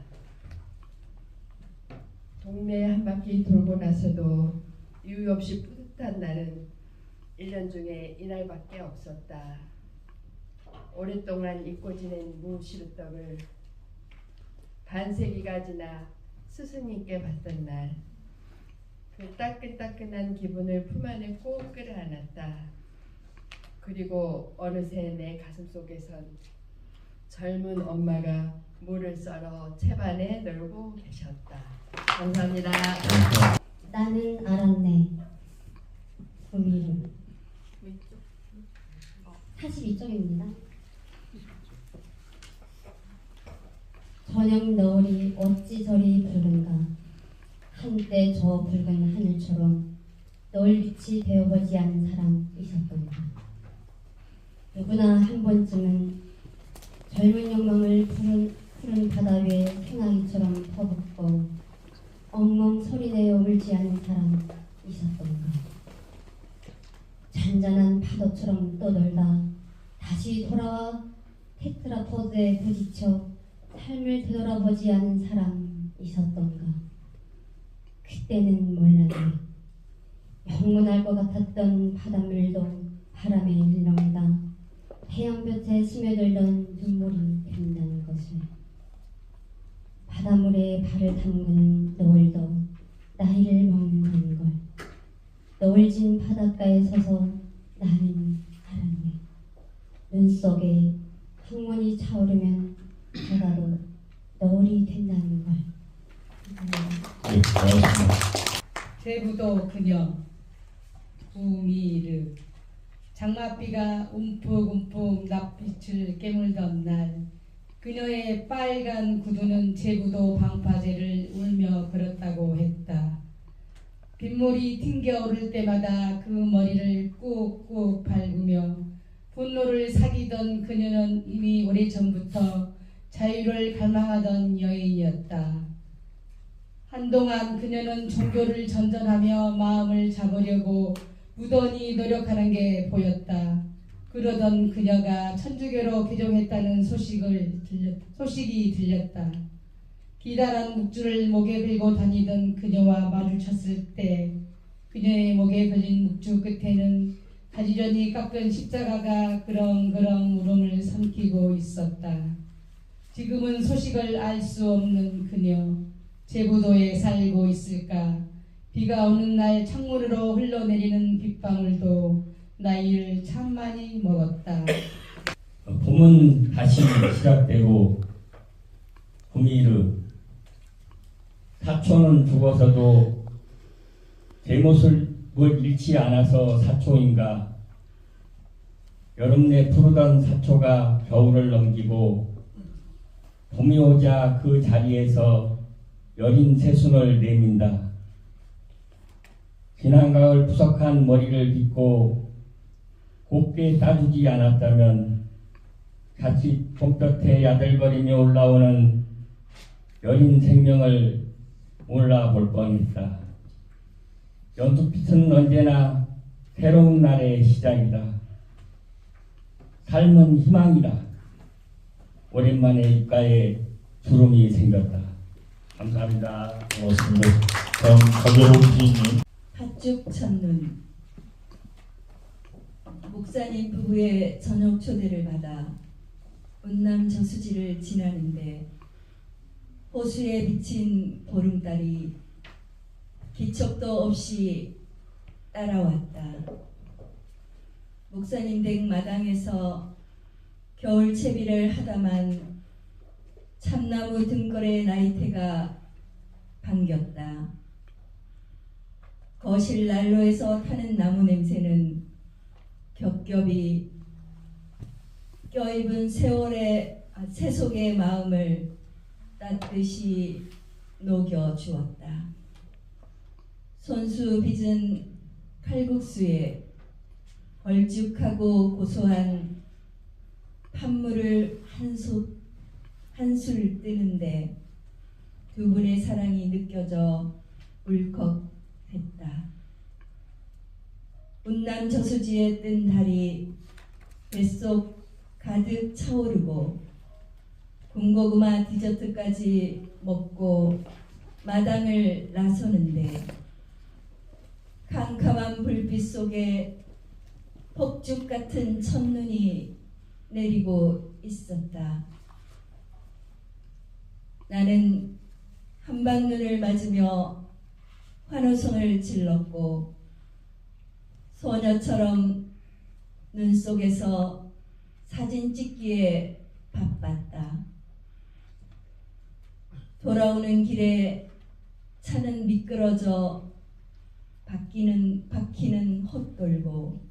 동네 한 바퀴 돌고 나서도 이유 없이 뿌듯한 날은 1년 중에 이날밖에 없었다. 오랫동안 잊고 지낸 무시루떡을 반세기가 지나 스승님께 받던 날, 그 따끈따끈한 기분을 품 안에 꼭 끌어안았다. 그리고 어느새 내 가슴속에선 젊은 엄마가 물을 썰어 채반에 널고 계셨다. 감사합니다. 나는 알았네. 구미를 42쪽입니다. 저녁 너울이 어찌 저리 붉은가. 한때 저 붉은 하늘처럼 너울빛이 되어보지 않은 사람 있었던가. 누구나 한 번쯤은 젊은 욕망을 푸른 바다 위에 소나기처럼 퍼붓고 엉엉 소리내어 울지 않은 사람 있었던가. 잔잔한 파도처럼 떠돌다 다시 돌아와 테트라포드에 부딪혀 삶을 되돌아보지 않은 사람 있었던가. 그때는 몰랐네. 영원할 것 같았던 바닷물도 바람에 일렁이다 태양볕에 스며들던 눈물이 된다는 것을. 바닷물에 발을 담그는 너울도 나이를 먹는다는 걸. 너울진 바닷가에 서서 나는 알았네. 눈 속에 항문이 차오르면 바다도 너울이 된다는 걸. 네, 고맙습니다. 제부도 그녀 구미르. 장맛비가 움푹움푹 낯빛을 깨물던 날, 그녀의 빨간 구두는 제부도 방파제를 울며 걸었다고 했다. 빗물이 튕겨오를 때마다 그 머리를 꾹꾹 밟으며 분노를 사귀던 그녀는 이미 오래전부터 자유를 갈망하던 여인이었다. 한동안 그녀는 종교를 전전하며 마음을 잡으려고 무던히 노력하는 게 보였다. 그러던 그녀가 천주교로 개종했다는 소식이 들렸다. 기다란 묵주를 목에 들고 다니던 그녀와 마주쳤을 때 그녀의 목에 걸린 묵주 끝에는 가지런히 깎은 십자가가 그렁그렁 울음을 삼키고 있었다. 지금은 소식을 알 수 없는 그녀, 제부도에 살고 있을까? 비가 오는 날 창문으로 흘러내리는 빗방울도 나이를 참 많이 먹었다. 봄은 다시 시작되고 구미르. 사초는 죽어서도 제 모습을 잃지 않아서 사초인가. 여름 내 푸르던 사초가 겨울을 넘기고 봄이 오자 그 자리에서 여린 새순을 내민다. 지난 가을 푸석한 머리를 빗고 곱게 따주지 않았다면 자칫 봄볕에 야들거리며 올라오는 여린 생명을 몰라볼 뻔했다. 연두빛은 언제나 새로운 날의 시작이다. 삶은 희망이다. 오랜만에 입가에 주름이 생겼다. 감사합니다. 고맙습니다. 다음 가재홍 시인님. 팥죽 첫눈. 목사님 부부의 저녁 초대를 받아 운남 저수지를 지나는데 호수에 비친 보름달이 기척도 없이 따라왔다. 목사님 댁 마당에서 겨울 채비를 하다만 참나무 등걸의 나이테가 반겼다. 거실 난로에서 타는 나무 냄새는 겹겹이 껴입은 세속의 마음을 따뜻이 녹여주었다. 손수 빚은 칼국수에 걸쭉하고 고소한 판물을 한술 뜨는데 두 분의 사랑이 느껴져 울컥했다. 운남 저수지에 뜬 달이 뱃속 가득 차오르고 군고구마 디저트까지 먹고 마당을 나서는데 캄캄한 불빛 속에 폭죽 같은 첫눈이 내리고 있었다. 나는 한방눈을 맞으며 환호성을 질렀고 소녀처럼 눈 속에서 사진 찍기에 바빴다. 돌아오는 길에 차는 미끄러져 바퀴는 헛돌고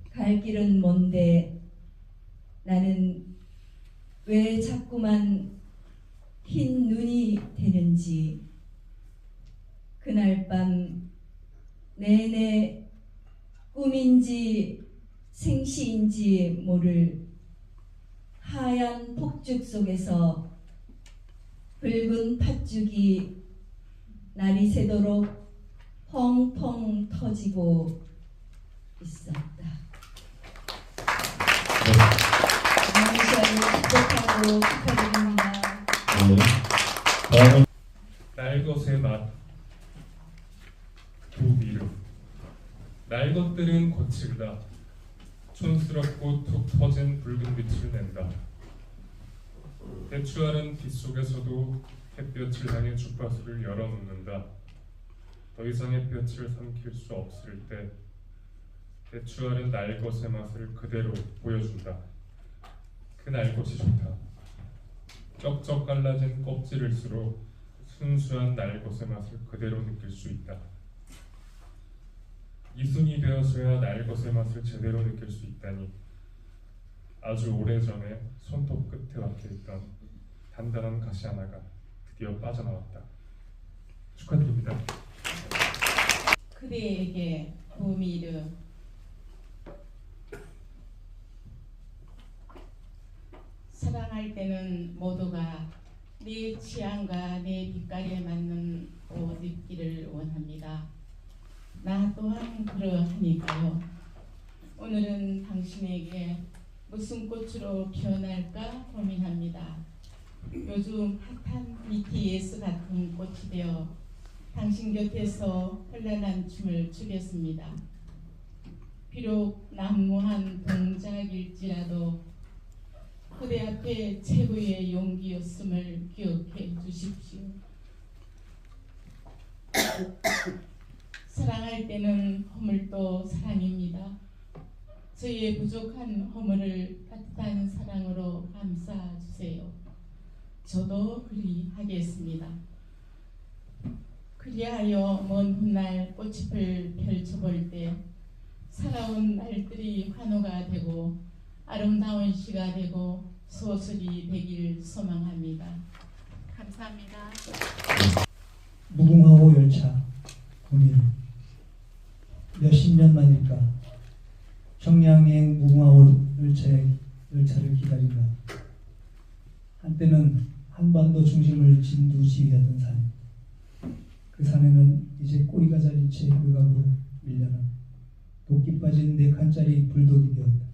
갈 길은 먼데 나는 왜 자꾸만 흰 눈이 되는지 그날 밤 내내 꿈인지 생시인지 모를 하얀 폭죽 속에서 붉은 팥죽이 날이 새도록 펑펑 터지고 있었다. 마무시아를 축복하고 축하드립니다. 날것의 맛 두비름. 날 것들은 거칠다. 촌스럽고 툭 터진 붉은 빛을 낸다. 대추알은 빗속에서도 햇볕을 향해 주파수를 열어놓는다. 더 이상 햇볕을 삼킬 수 없을 때 대추알은 날것의 맛을 그대로 보여준다. 그 날것이 좋다. 쩍쩍 갈라진 껍질일수록 순수한 날것의 맛을 그대로 느낄 수 있다. 이순이 되어서야 날것의 맛을 제대로 느낄 수 있다니 아주 오래전에 손톱 끝에 박혀있던 단단한 가시 하나가 드디어 빠져나왔다. 축하드립니다. 그대에게 부미르. 사랑할 때는 모두가 내 취향과 내 빛깔에 맞는 옷 입기를 원합니다. 나 또한 그러하니까요. 오늘은 당신에게 무슨 꽃으로 피어날까 고민합니다. 요즘 핫한 BTS 같은 꽃이 되어 당신 곁에서 현란한 춤을 추겠습니다. 비록 난무한 동작일지라도 그대 앞에 최고의 용기였음을 기억해 주십시오. 사랑할 때는 허물도 사랑입니다. 저희의 부족한 허물을 따뜻한 사랑으로 감싸주세요. 저도 그리하겠습니다. 그리하여 먼 훗날 꽃잎을 펼쳐볼 때 살아온 날들이 환호가 되고 아름다운 시가 되고 소설이 되길 소망합니다. 감사합니다. 무궁화호 열차 고민 몇십 년 만일까 청량리행 무궁화호 열차를 기다린다. 한때는 한반도 중심을 진두지휘하던 산. 그 산에는 이제 꼬리가 잘린 채 외곽으로 밀려나 도끼 빠진 4칸짜리 불독이 되었다.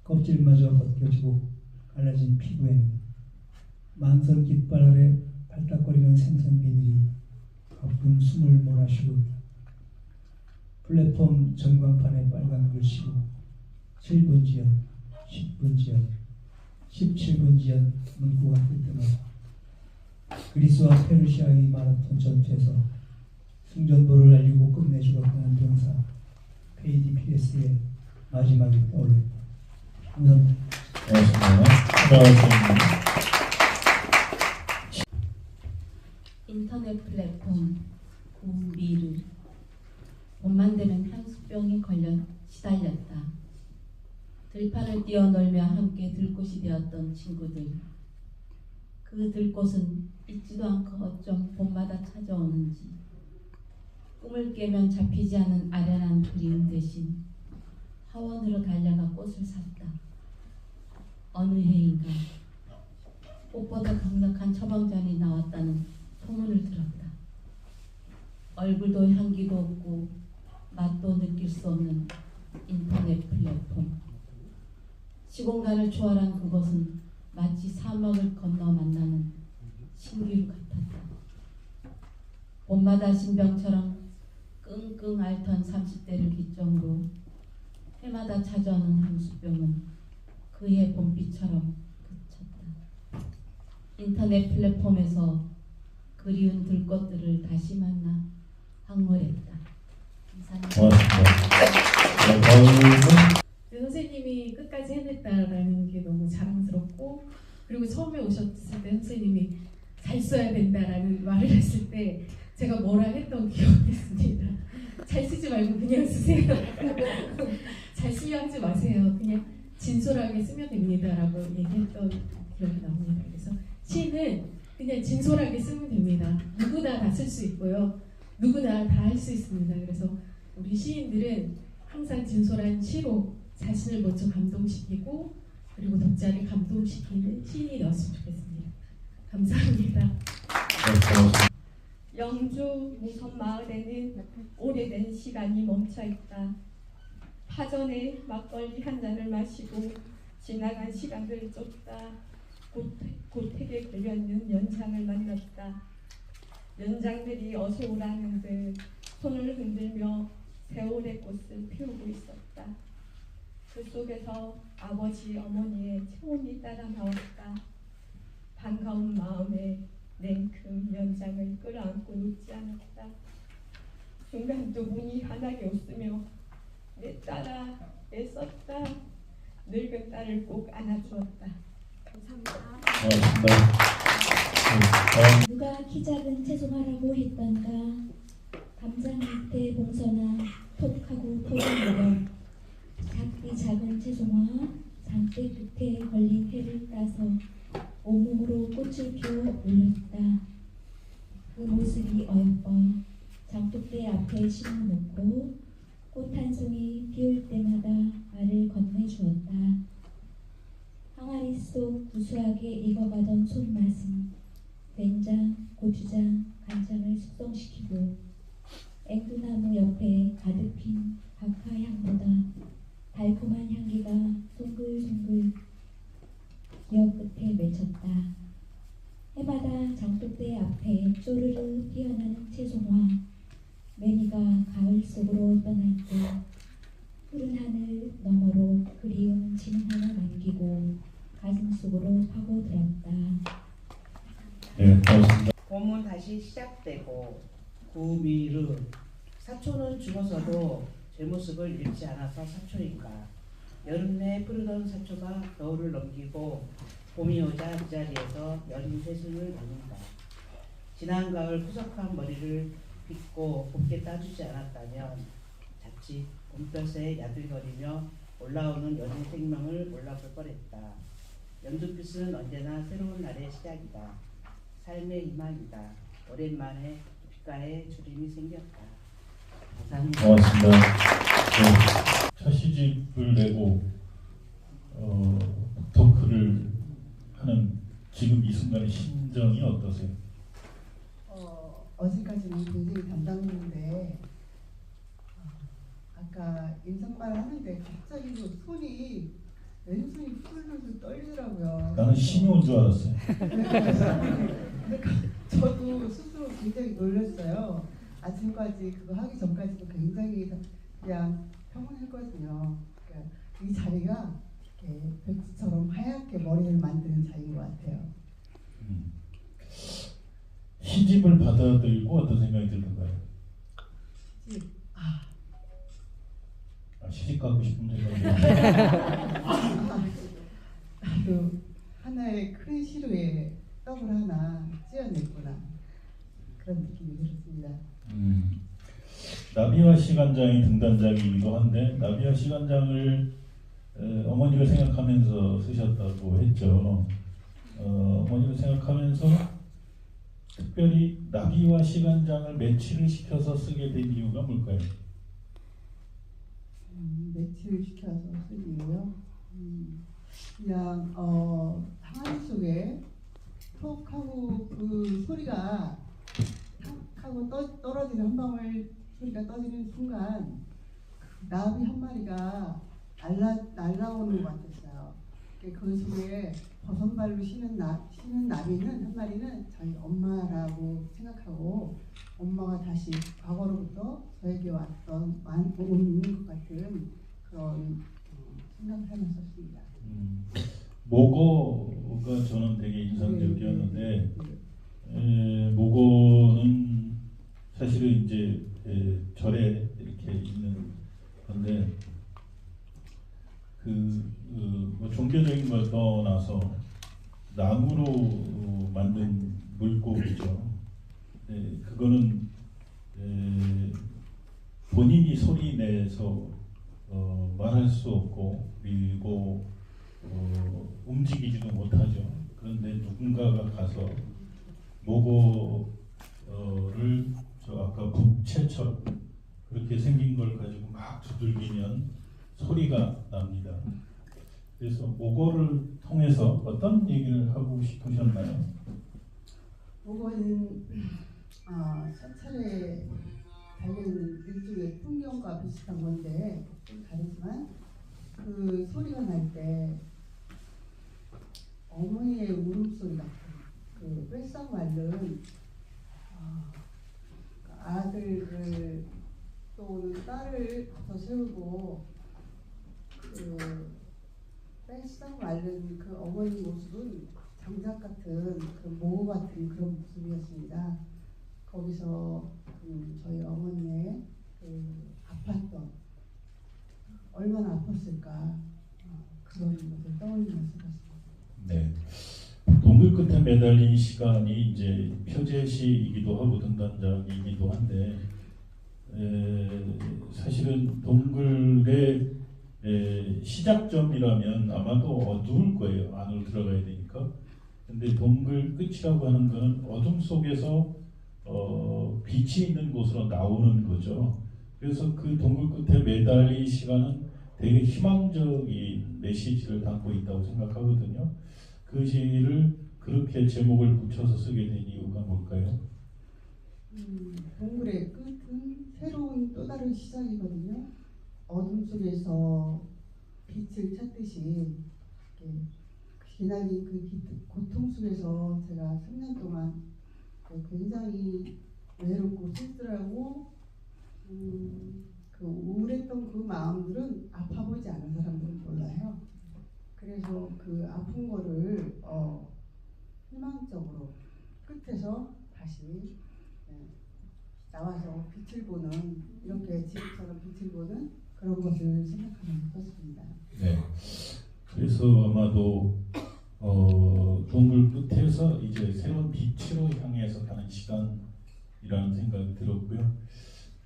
껍질마저 벗겨지고 갈라진 피부에는 만선 깃발 아래 팔딱거리는 생선 비늘이 가쁜 숨을 몰아쉬고 있다. 플랫폼 전광판에 빨간 글씨로 7분 지연, 10분 지연, 17분 지연 문구가 뜨뜨며 그리스와 페르시아의 마라톤 전투에서 승전보를 알리고 끝내 죽었던 병사 KDPS의 마지막이 떠올랐다. 감사합니다. 인터넷 플랫폼 구미르. 봄만 되면 향수병에 걸려 시달렸다. 들판을 뛰어놀며 함께 들꽃이 되었던 친구들. 그 들꽃은 잊지도 않고 어쩜 봄마다 찾아오는지. 꿈을 깨면 잡히지 않은 아련한 그리움 대신 하원으로 달려가 꽃을 샀다. 어느 해인가 꽃보다 강력한 처방전이 나왔다는 소문을 들었다. 얼굴도 향기도 없고 맛도 느낄 수 없는 인터넷 플랫폼. 시공간을 초월한 그곳은 마치 사막을 건너 만나는 신기루 같았다. 봄마다 신병처럼 끙끙 앓던 30대를 기점으로 해마다 찾아오는 향수병은 그의 봄비처럼 그쳤다. 인터넷 플랫폼에서 그리운 들꽃들을 다시 만나 황홀했다. 감사합니다. 선생님이 끝까지 해냈다라는 게 너무 자랑스럽고, 그리고 처음에 오셨을 때 선생님이 잘 써야 된다라는 말을 했을 때 제가 뭐라 했던 기억이 있습니다. 잘 쓰지 말고 그냥 쓰세요. 잘 쓰려 하지 마세요. 그냥 진솔하게 쓰면 됩니다라고 얘기했던 기억이 납니다. 그래서 시는 그냥 진솔하게 쓰면 됩니다. 누구나 다 쓸 수 있고요. 누구나 다 할 수 있습니다. 그래서 우리 시인들은 항상 진솔한 시로 자신을 먼저 감동시키고 그리고 독자를 감동시키는 시인이 되었으면 좋겠습니다. 감사합니다. 영주 무선 마을에는 오래된 시간이 멈춰있다. 파전에 막걸리 한 잔을 마시고 지나간 시간들을 쫓다 고택에 걸려있는 연장을 만났다. 연장들이 어서 오라는 듯 손을 흔들며 세월의 꽃을 피우고 있었다. 그 속에서 아버지 어머니의 체온이 따라 나왔다. 반가운 마음에 냉큼 연장을 끌어안고 눕지 않았다. 순간 두 분이 환하게 웃으며 내 딸아 애썼다. 늙은 딸을 꼭 안아주었다. 감사합니다. 누가 키 작은 채송하라고 했던가. 담장 밑에 봉선아 톡하고 포장먹어. 작디 작은 채송화 장대 끝에 걸린 해를 따서 온몸으로 꽃을 피워 올렸다. 그 모습이 어여뻐 장독대 앞에 심어놓고 꽃 한 송이 피울 때마다 말을 건네주었다. 항아리 속 구수하게 익어가던 손맛은 된장, 고추장, 간장을 숙성시키고 앵두나무 옆에 가득 핀 박하향보다 달콤한 향기가 송글송글 기어 끝에 맺혔다. 해마다 장독대 앞에 쪼르르 피어나는 채송화. 매미가 가을 속으로 떠날 때 푸른 하늘 너머로 그리운 진 하나 남기고 가슴 속으로 파고들었다. 네, 고맙습니다. 봄은 다시 시작되고 구미르. 사초는 죽어서도 제 모습을 잃지 않아서 사초인가. 여름 내 푸르던 사초가 겨울을 넘기고 봄이 오자 그 자리에서 여린 새순을 나눈다. 지난 가을 푸석한 머리를 빗고 곱게 따주지 않았다면 자칫 봄볕에 야들거리며 올라오는 여린 생명을 몰라볼 뻔했다. 연두빛은 언제나 새로운 날의 시작이다. 삶의 희망이다. 오랜만에 귓가에 주림이 생겼다. 감사합니다. 고맙습니다. 네, 첫 시집을 내고 토크를 하는 지금 이 순간의 심정이 어떠세요? 어제까지는 굉장히 담당했는데 아까 인사말 하는데 갑자기 그 손이 왼손이 풀면서 떨리더라고요. 나는 신이 온 줄 알았어요. 저도 스스로 굉장히 놀랐어요. 아침까지 그거 하기 전까지도 굉장히 그냥 평온했거든요. 그러니까 이 자리가 이렇게 백수처럼 하얗게 머리를 만드는 자리인 것 같아요. 시집을 받아들이고 어떤 생각이 들던가요? 시집 가고 싶은 생각이 나도 하나의 큰 시루에 떡을 하나 찌어냈구나 그런 느낌이 들었습니다. 나비와 시간장이 등단작이기도 한데 나비와 시간장을 어머니를 생각하면서 쓰셨다고 했죠. 어머니를 생각하면서 특별히 나비와 시간장을 매치를 시켜서 쓰게 된 이유가 뭘까요? 매치를 시켜서 쓴 이유요? 그냥 항아리 속에 톡 하고 그 소리가 탁 하고 떨어지는 한 방울 소리가 떠지는 순간 그 나비 한 마리가 날라오는 것 같았어요. 그 속에 버선발로 쉬는 나비는 한 마리는 저희 엄마라고 생각하고 엄마가 다시 과거로부터 저에게 오는 것 같은 그런 생각을 하면서 썼습니다. 모고가 저는 되게 인상적이었는데 모고는 사실은 이제 절에 이렇게 있는 건데 뭐 종교적인 걸 떠나서 나무로 만든 물고기죠. 그거는 본인이 소리 내서 말할 수 없고 그리고 움직이지도 못하죠. 그런데 누군가가 가서 모고를 저 아까 북채처럼 그렇게 생긴 걸 가지고 막 두들기면 소리가 납니다. 그래서 모고를 통해서 어떤 얘기를 하고 싶으셨나요? 모고는 사찰에 달려있는 일종의 풍경과 비슷한 건데 좀 다르지만 그 소리가 날 때 어머니의 울음소리 같은 그 뺏상 앓는 아들을 또 딸을 더 세우고 그 뺏상 앓는 그 어머니 모습은 장작 같은 그 모호 같은 그런 모습이었습니다. 거기서 저희 어머니의 그 아팠던 얼마나 아팠을까 그런 것을 떠올리면서 봤습니다. 네. 동굴 끝에 매달린 시간이 이제 표제시이기도 하고 등단작이기도 한데 사실은 동굴의 시작점이라면 아마도 어두울 거예요. 안으로 들어가야 되니까. 근데 동굴 끝이라고 하는 것은 어둠 속에서 빛이 있는 곳으로 나오는 거죠. 그래서 그 동굴 끝에 매달린 시간은 되게 희망적인 메시지를 담고 있다고 생각하거든요. 그 시를 그렇게 제목을 붙여서 쓰게 된 이유가 뭘까요? 동굴의 끝은 새로운 또 다른 시작이거든요. 어둠 속에서 빛을 찾듯이 기나긴 그 고통 속에서 제가 3년 동안 굉장히 외롭고 쓸쓸하고 그 우울했던 그 마음들은 아파보지 않은 사람들은 몰라요. 그래서 그 아픈 거를 희망적으로 끝에서 다시 나와서 빛을 보는 이렇게 지금처럼 빛을 보는 그런 것을 생각하면서 썼습니다. 네. 그래서 아마도 동굴 끝에서 이제 새로운 빛으로 향해서 가는 시간이라는 생각이 들었고요.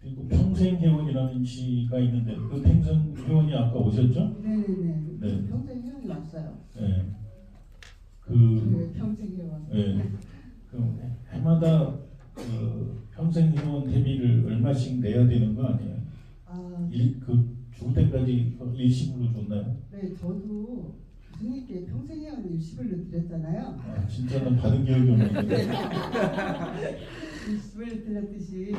그리고 평생회원이라는 시가 있는데 그 평생회원이 아까 오셨죠? 네네네. 네. 평생회원이 왔어요. 네. 평생회원. 네. 그 해마다 평생회원 대비를 얼마씩 내야 되는 거 아니에요? 죽을 때까지 일시불로 줬나요? 네, 저도 교수님께 평생회원 일시불로 드렸잖아요. 진짜는 받은 기억이 없는데. 일시불로 드렸듯이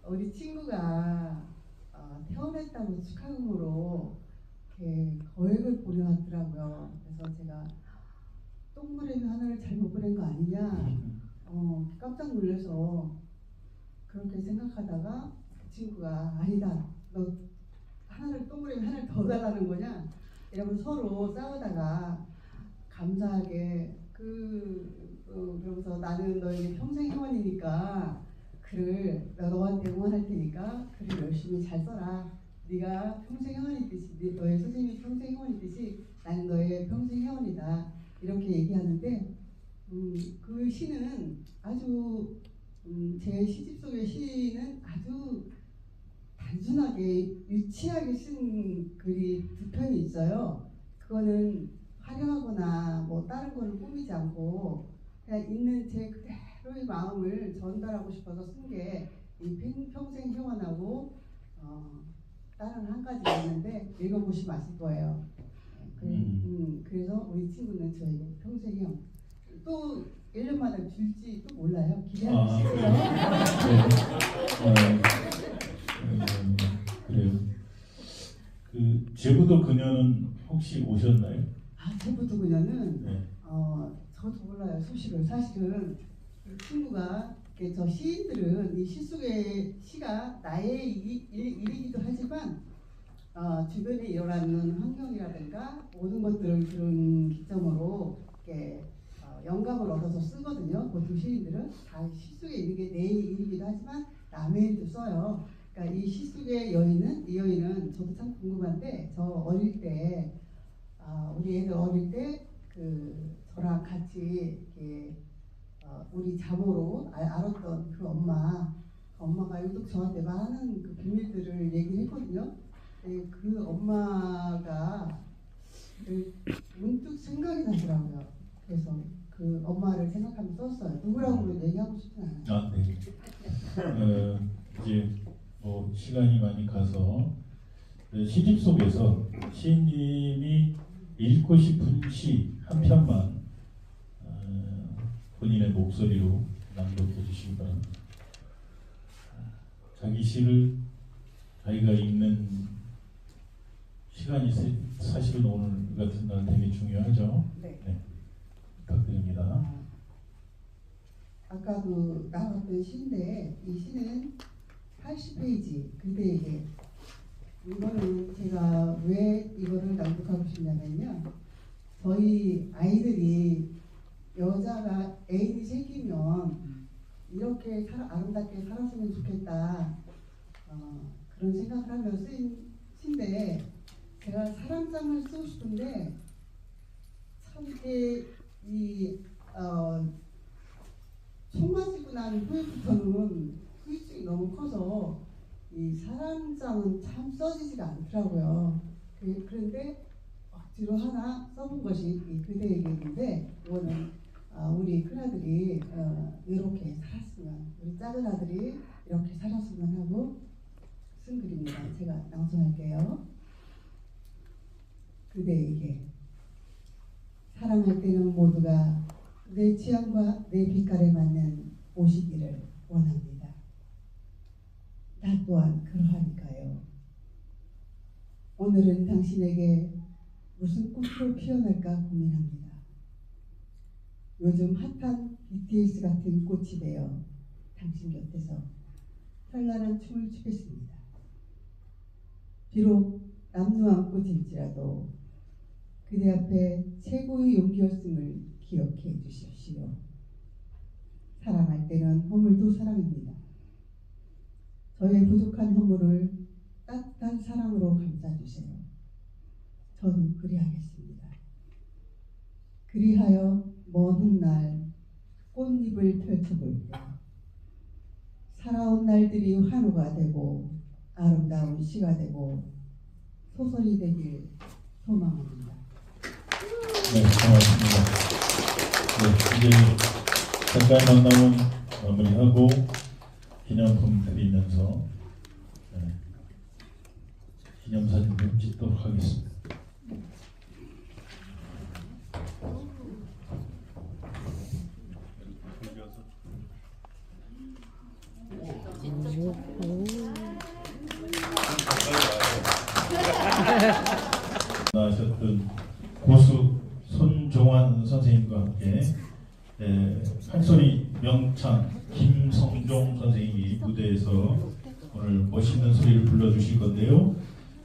우리 친구가 퇴원했다고 축하금으로 이렇게 거액을 보내왔더라고요. 그래서 제가 동그라미 하나를 잘못 보낸 거 아니냐 깜짝 놀라서 그렇게 생각하다가 그 친구가 아니다, 너 동그라미 하나를 더 달라는 거냐 이러면 서로 싸우다가 감사하게 그 그러면서 나는 너에게 평생 회원이니까 글을 너한테 응원할 테니까 글을 열심히 잘 써라. 네가 평생 회원이듯이 너의 선생님이 평생 회원이듯이 나는 너의 평생 회원이다. 이렇게 얘기하는데 그 시는 아주 제 시집 속의 시는 아주 단순하게 유치하게 쓴 글이 두 편이 있어요. 그거는 화려하거나 뭐 다른 거를 꾸미지 않고 그냥 있는 제 그대로의 마음을 전달하고 싶어서 쓴 게 이 평생 회원하고 다른 한 가지 있는데 읽어보시면 아실 거예요. 그래서 우리 친구는 저에게 평생 회원 또 1년마다 줄지 또 몰라요. 기대하고 싶어요. 그래요. 그 제부도 그녀는 혹시 오셨나요? 제부도 그녀는 네. 저도 몰라요 소식을. 사실은 그 친구가 저 시인들은 이 시 속의 시가 나의 일이기도 하지만 주변에 일어나는 환경이라든가 모든 것들을 그런 기점으로 이렇게 영감을 얻어서 쓰거든요. 보통 시인들은 다 시 속에 있는 게 내 일이기도 하지만 남의 일도 써요. 그러니까 이 시 속의 이 여인은 저도 참 궁금한데 저 어릴 때 우리 애들 어릴 때 그 저랑 같이 이렇게 우리 자모로 알았던 그 엄마가 유독 저한테 많은 그 비밀들을 얘기를 했거든요. 그 엄마가 문득 생각이 나더라고요. 그래서 그 엄마를 생각하면서 썼어요. 누구라고 얘기하고 싶진 않아요. 네. 이제 뭐 시간이 많이 가서 시집 속에서 시인님이 읽고 싶은 시 한 편만 본인의 목소리로 낭독해 주시기 바랍니다. 자기 시를 자기가 읽는 시간이 사실은 오늘 같은 날 되게 중요하죠. 네. 부탁드립니다. 아까 그 나왔던 시인데 이 시는 80페이지 그대에게. 이거는 제가 왜 이거를 낭독하고 싶냐면요. 저희 아이들이 여자가 애인이 생기면 이렇게 아름답게 살았으면 좋겠다. 그런 생각을 하며 쓰인 시인데 제가 사랑장을 쓰고 싶은데 참 이게 총 맞이고 난 후에부터는 후유증이 너무 커서 이 사랑장은 참 써지지가 않더라고요. 그런데 억지로 하나 써본 것이 이 그대에게인데 이거는 우리 큰아들이 이렇게 살았으면 우리 작은 아들이 이렇게 살았으면 하고 쓴 글입니다. 제가 낭송할게요. 그대에게 사랑할 때는 모두가 내 취향과 내 빛깔에 맞는 옷이기를 원합니다. 나 또한 그러하니까요. 오늘은 당신에게 무슨 꽃으로 피어날까 고민합니다. 요즘 핫한 BTS 같은 꽃이 되어 당신 곁에서 현란한 춤을 추겠습니다. 비록 남루한 꽃일지라도 그대 앞에 최고의 용기였음을 기억해 주십시오. 사랑할 때는 허물도 사랑입니다. 저의 부족한 허물을 따뜻한 사랑으로 감싸주세요. 저는 그리하겠습니다. 그리하여 먼 훗날 꽃잎을 펼쳐볼 때 살아온 날들이 환호가 되고 아름다운 시가 되고 소설이 되길 소망합니다. 네, 고맙습니다. 네, 이제 잠깐 만남은 마무리하고 기념품 드리면서 기념사진 좀 찍도록 하겠습니다. 나셨던 고수 손종환 선생님과 함께 판소리 명창 김성종 선생님이 무대에서 오늘 멋있는 소리를 불러주실 건데요.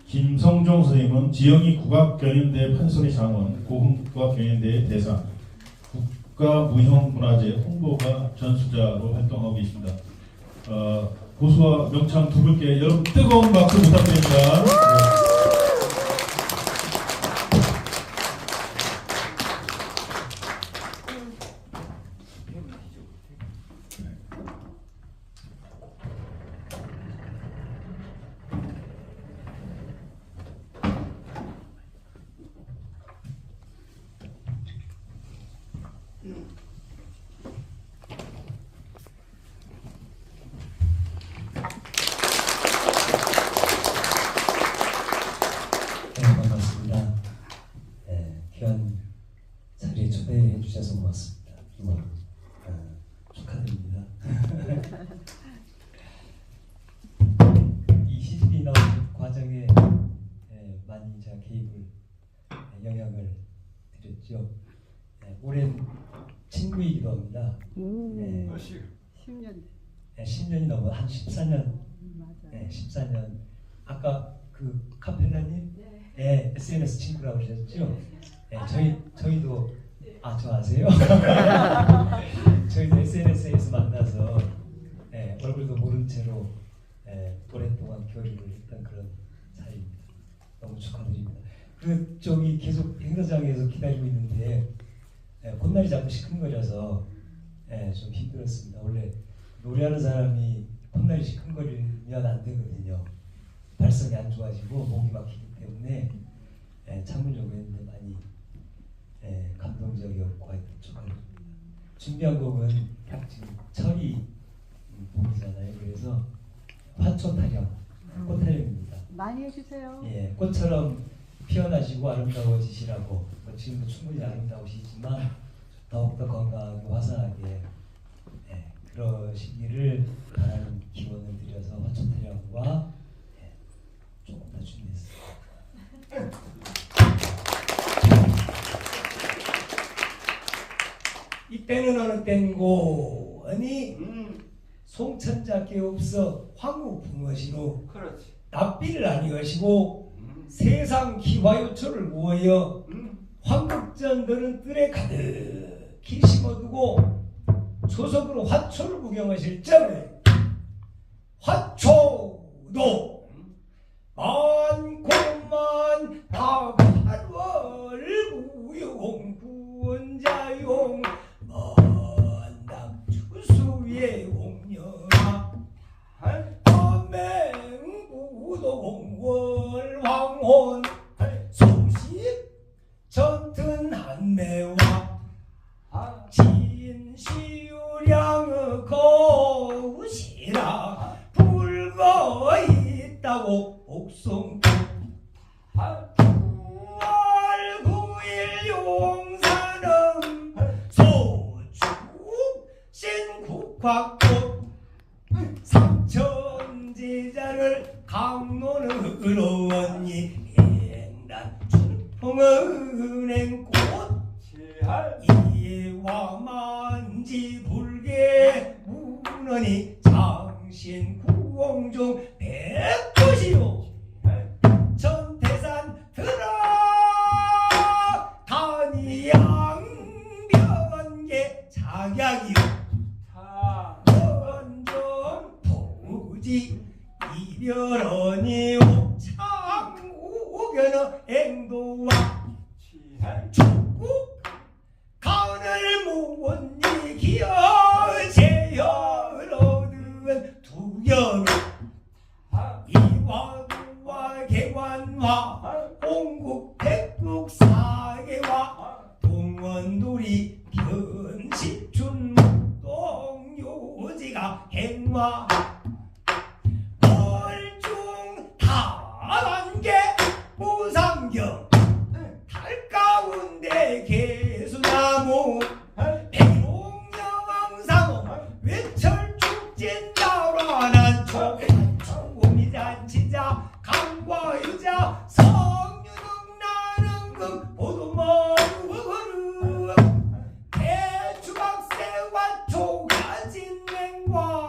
김성종 선생님은 지영이 국악경연대 판소리 장원, 고흥국악경연대 대상, 국가무형문화재 홍보가 전수자로 활동하고 계십니다. 고수와 명창 두 분께 여러분 뜨거운 박수 부탁드립니다. 반갑습니다. 귀한 자리에 초대해 주셔서 고맙습니다. 축하드립니다. 이 시집이 나온 과정에 많이 제가 개입을 영향을 드렸죠. 오랜 친구이기도 합니다. 10년. 10년이 넘어 한 14년. 14년. 아까 그 카펠라님, SNS 친구라고 하셨죠? 저희도 저 아세요? 저희도 SNS에서 만나서 얼굴도 모른 채로 오랫동안 교류를 했던 그런 사이입니다. 너무 축하드립니다. 저기 계속 행사장에서 기다리고 있는데 콧날이 자꾸 시큰거려서 좀 힘들었습니다. 원래 노래하는 사람이 콧날이 시큰거리면 안 되거든요. 발성이 안 좋아지고 목이 막히기 때문에 참으려고 했는데 많이 감동적이었고 하여튼 축하드립니다. 준비한 곡은 지금 철이 봄이잖아요. 그래서 화초 타령, 꽃 타령입니다. 많이 해주세요. 꽃처럼 피어나시고 아름다워지시라고 지금도 충분히 아름다우시지만 더욱더 건강하고 화사하게 그러시기를 바라는 기원을 드려서 화초 타령과 조금 더 준비했습니다. 이때는 어느 땐고 아니 송천자께 없어 황후 붕어시로 납비를 아니하시고 세상 기화요초를 모여 황국전들은 뜰에 가득히 심어두고 조석으로 화초를 구경하실 적에 화초도 많고만 다발월 무용 구원자용 만담주수의 옹녀라 맹부도 공월황혼 소식 전튼 한매와 진시우량의 거우시라 불거있다고 옥송 9월 9일 용산음 소축 신국화꽃 삼천제자를 강론으로 언니 행단 춘풍은행꽃 이와 만지 불개 우너니 장신 구홍중 백구시오 전태산 들어 단양변계 작약이요 원정 토지 이별언이요 창우견의 앵도와 축국 가은을 모은니 기어제열 얻은 두겨로 이화두와 개관화 공국 백국 사계와 동원돌이 견십춘 목동요지가 행화 월중 다단계 무상경 달가운데 개수나무 백룡여왕상호 외철축진 나라난 초미잔치자 강과유자 성유능나능금 보도머루거루 대주박새와 초가진맹과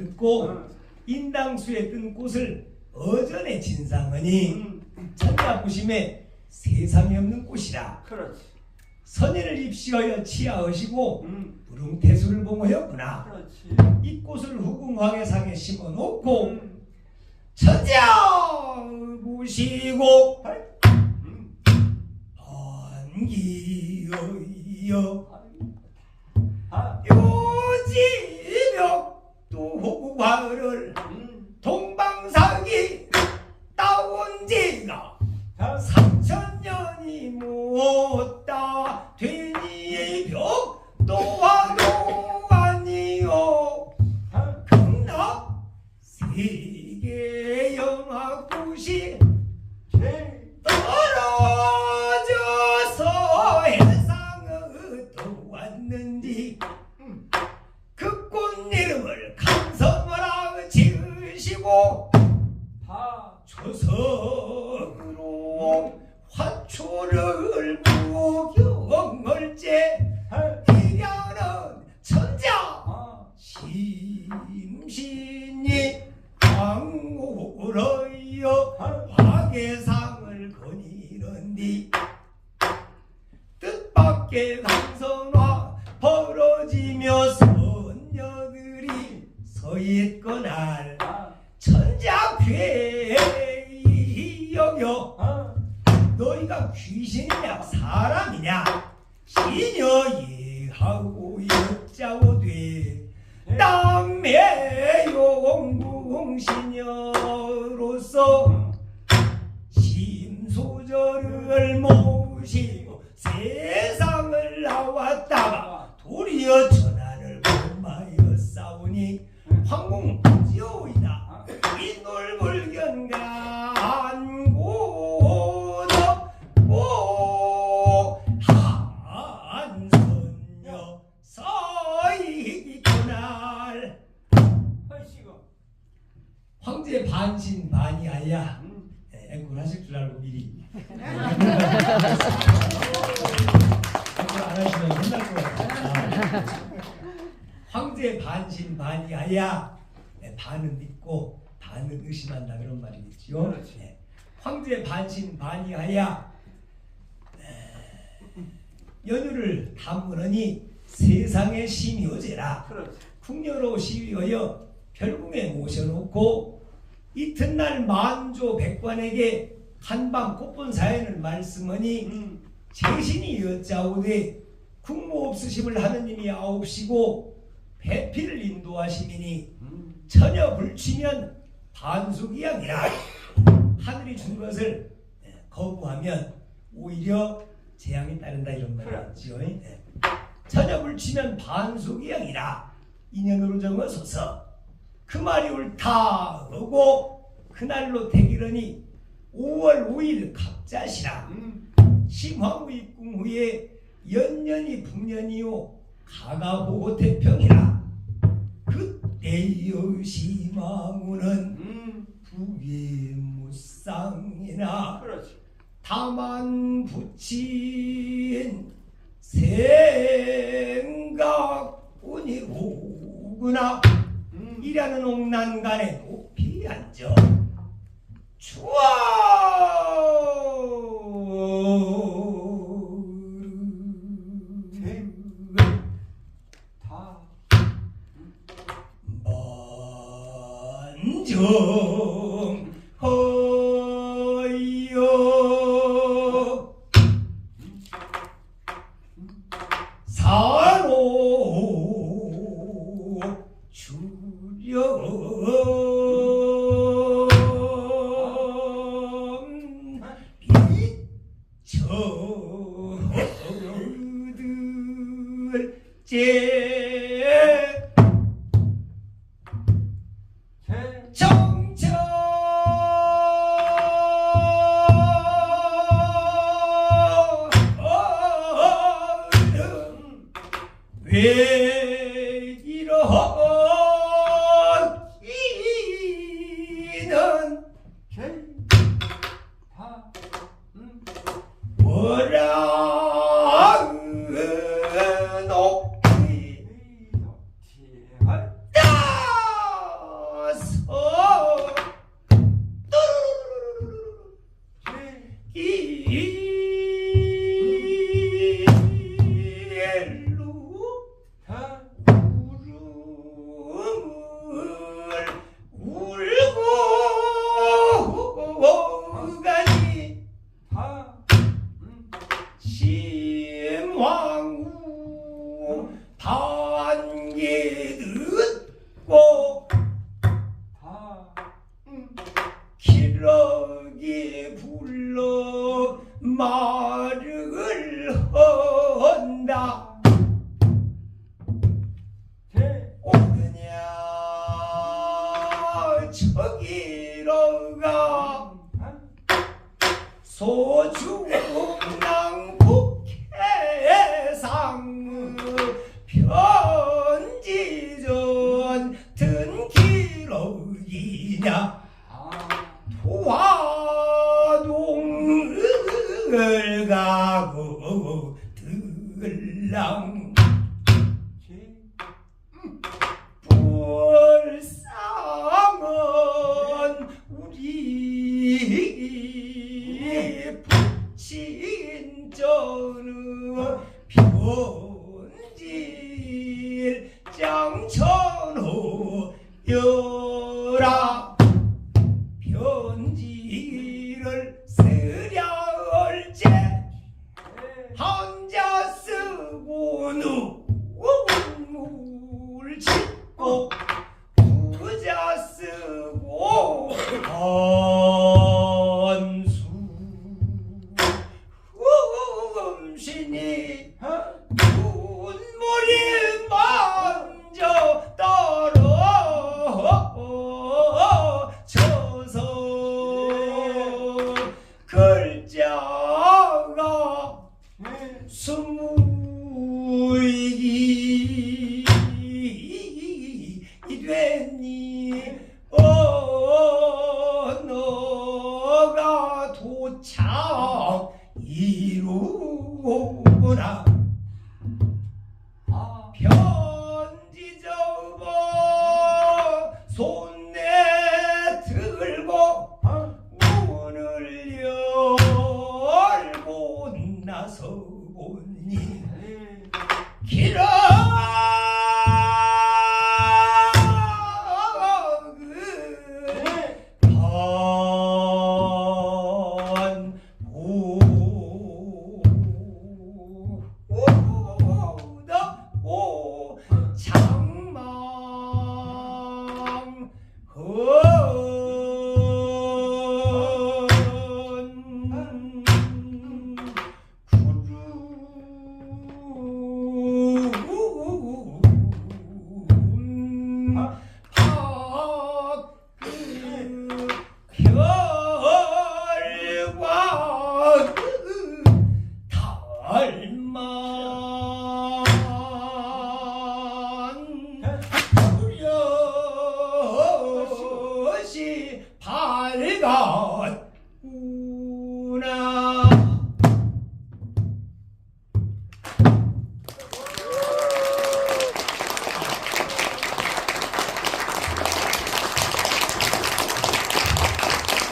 듣고 인당수에 뜬 꽃을 어전에 진상하니 천자부심에 세상에 없는 꽃이라. 그렇지. 선인을 입시하여 치하하시고 무릉태수를 봉하였구나. 그렇지. 이 꽃을 후궁황해상에 심어놓고 천자 모시고 번기어이여 요지벽도 호구화를 동방사기 따온 지가 3000년이 못다 되니 벽 또하도 아니요 극락 세계 영하굿이 떨어져서 해상을 또 왔는지 그 꽃 이름을 감성어라 지으시고 조석으로 화초를 구경할제 이려는 천자 심신이 광오러여 화계상을 거니는디 뜻밖의 강선화 벌어지며 선녀들이 서있거날 천자 괴이 여겨 너희가 귀신이냐 사람이냐 시녀예하고 여자고 돼 남의 용궁시녀로서 심소절을 모시고 세상을 나왔다가 도리어 천안을 범하여 싸우니 황궁지오이다 인놀불견가 안고도 한선녀 서이기구날 황제 반신반의하야 앵콜 하실 줄 알고 미리 안 하시면 혼날 것 같아요. 황제 반신반의하야 반은 믿고 반은 의심한다 그런 말이겠죠. 네. 황제 반신반의하야 연유를 담으느니 세상의 심의어제라. 궁녀로 시위하여 별궁에 모셔놓고 이튿날 만조 백관에게 한밤 꽃본 사연을 말씀하니 제신이 여짜오되 국모 없으심을 하느님이 아옵시고 배필을 인도하시미니 처녀 불치면 반수기양이라. 하늘이 준 것을 거부하면 오히려 재앙이 따른다 이런 말이었죠. 처녀 불치면 반수기양이라. 인연으로 정하소서. 그 말이 옳다 하고 그날로 대기러니 5월 5일 갑자시라. 심화무 입궁 후에 연년이 북년이요 가가보고 태평이라. 그때여 시망우는 부의 무쌍이나 다만 붙인 생각뿐이로구나. 이라는 옥난간에 높이 앉아 추워 먼정허여 산호 주렴 비쳐들제 정정 왜 이러기는 뭐라 높이 저기로가 소중랑 국회상 편지전 든 기록이냐 도화동을 가고 들랑 불쌍한 우리 부친저는 편지를 장천호 여라 편지를 쓰랴 얼제 혼자 쓰고 눈물 짓고 부자 쓰고 한숨신이 눈물이 먼저 떨어져서 글자가 스무이 되니 언어가 도착 이루구나 편지 접어 손에 들고 문을 열고 나서 보니 길어 장망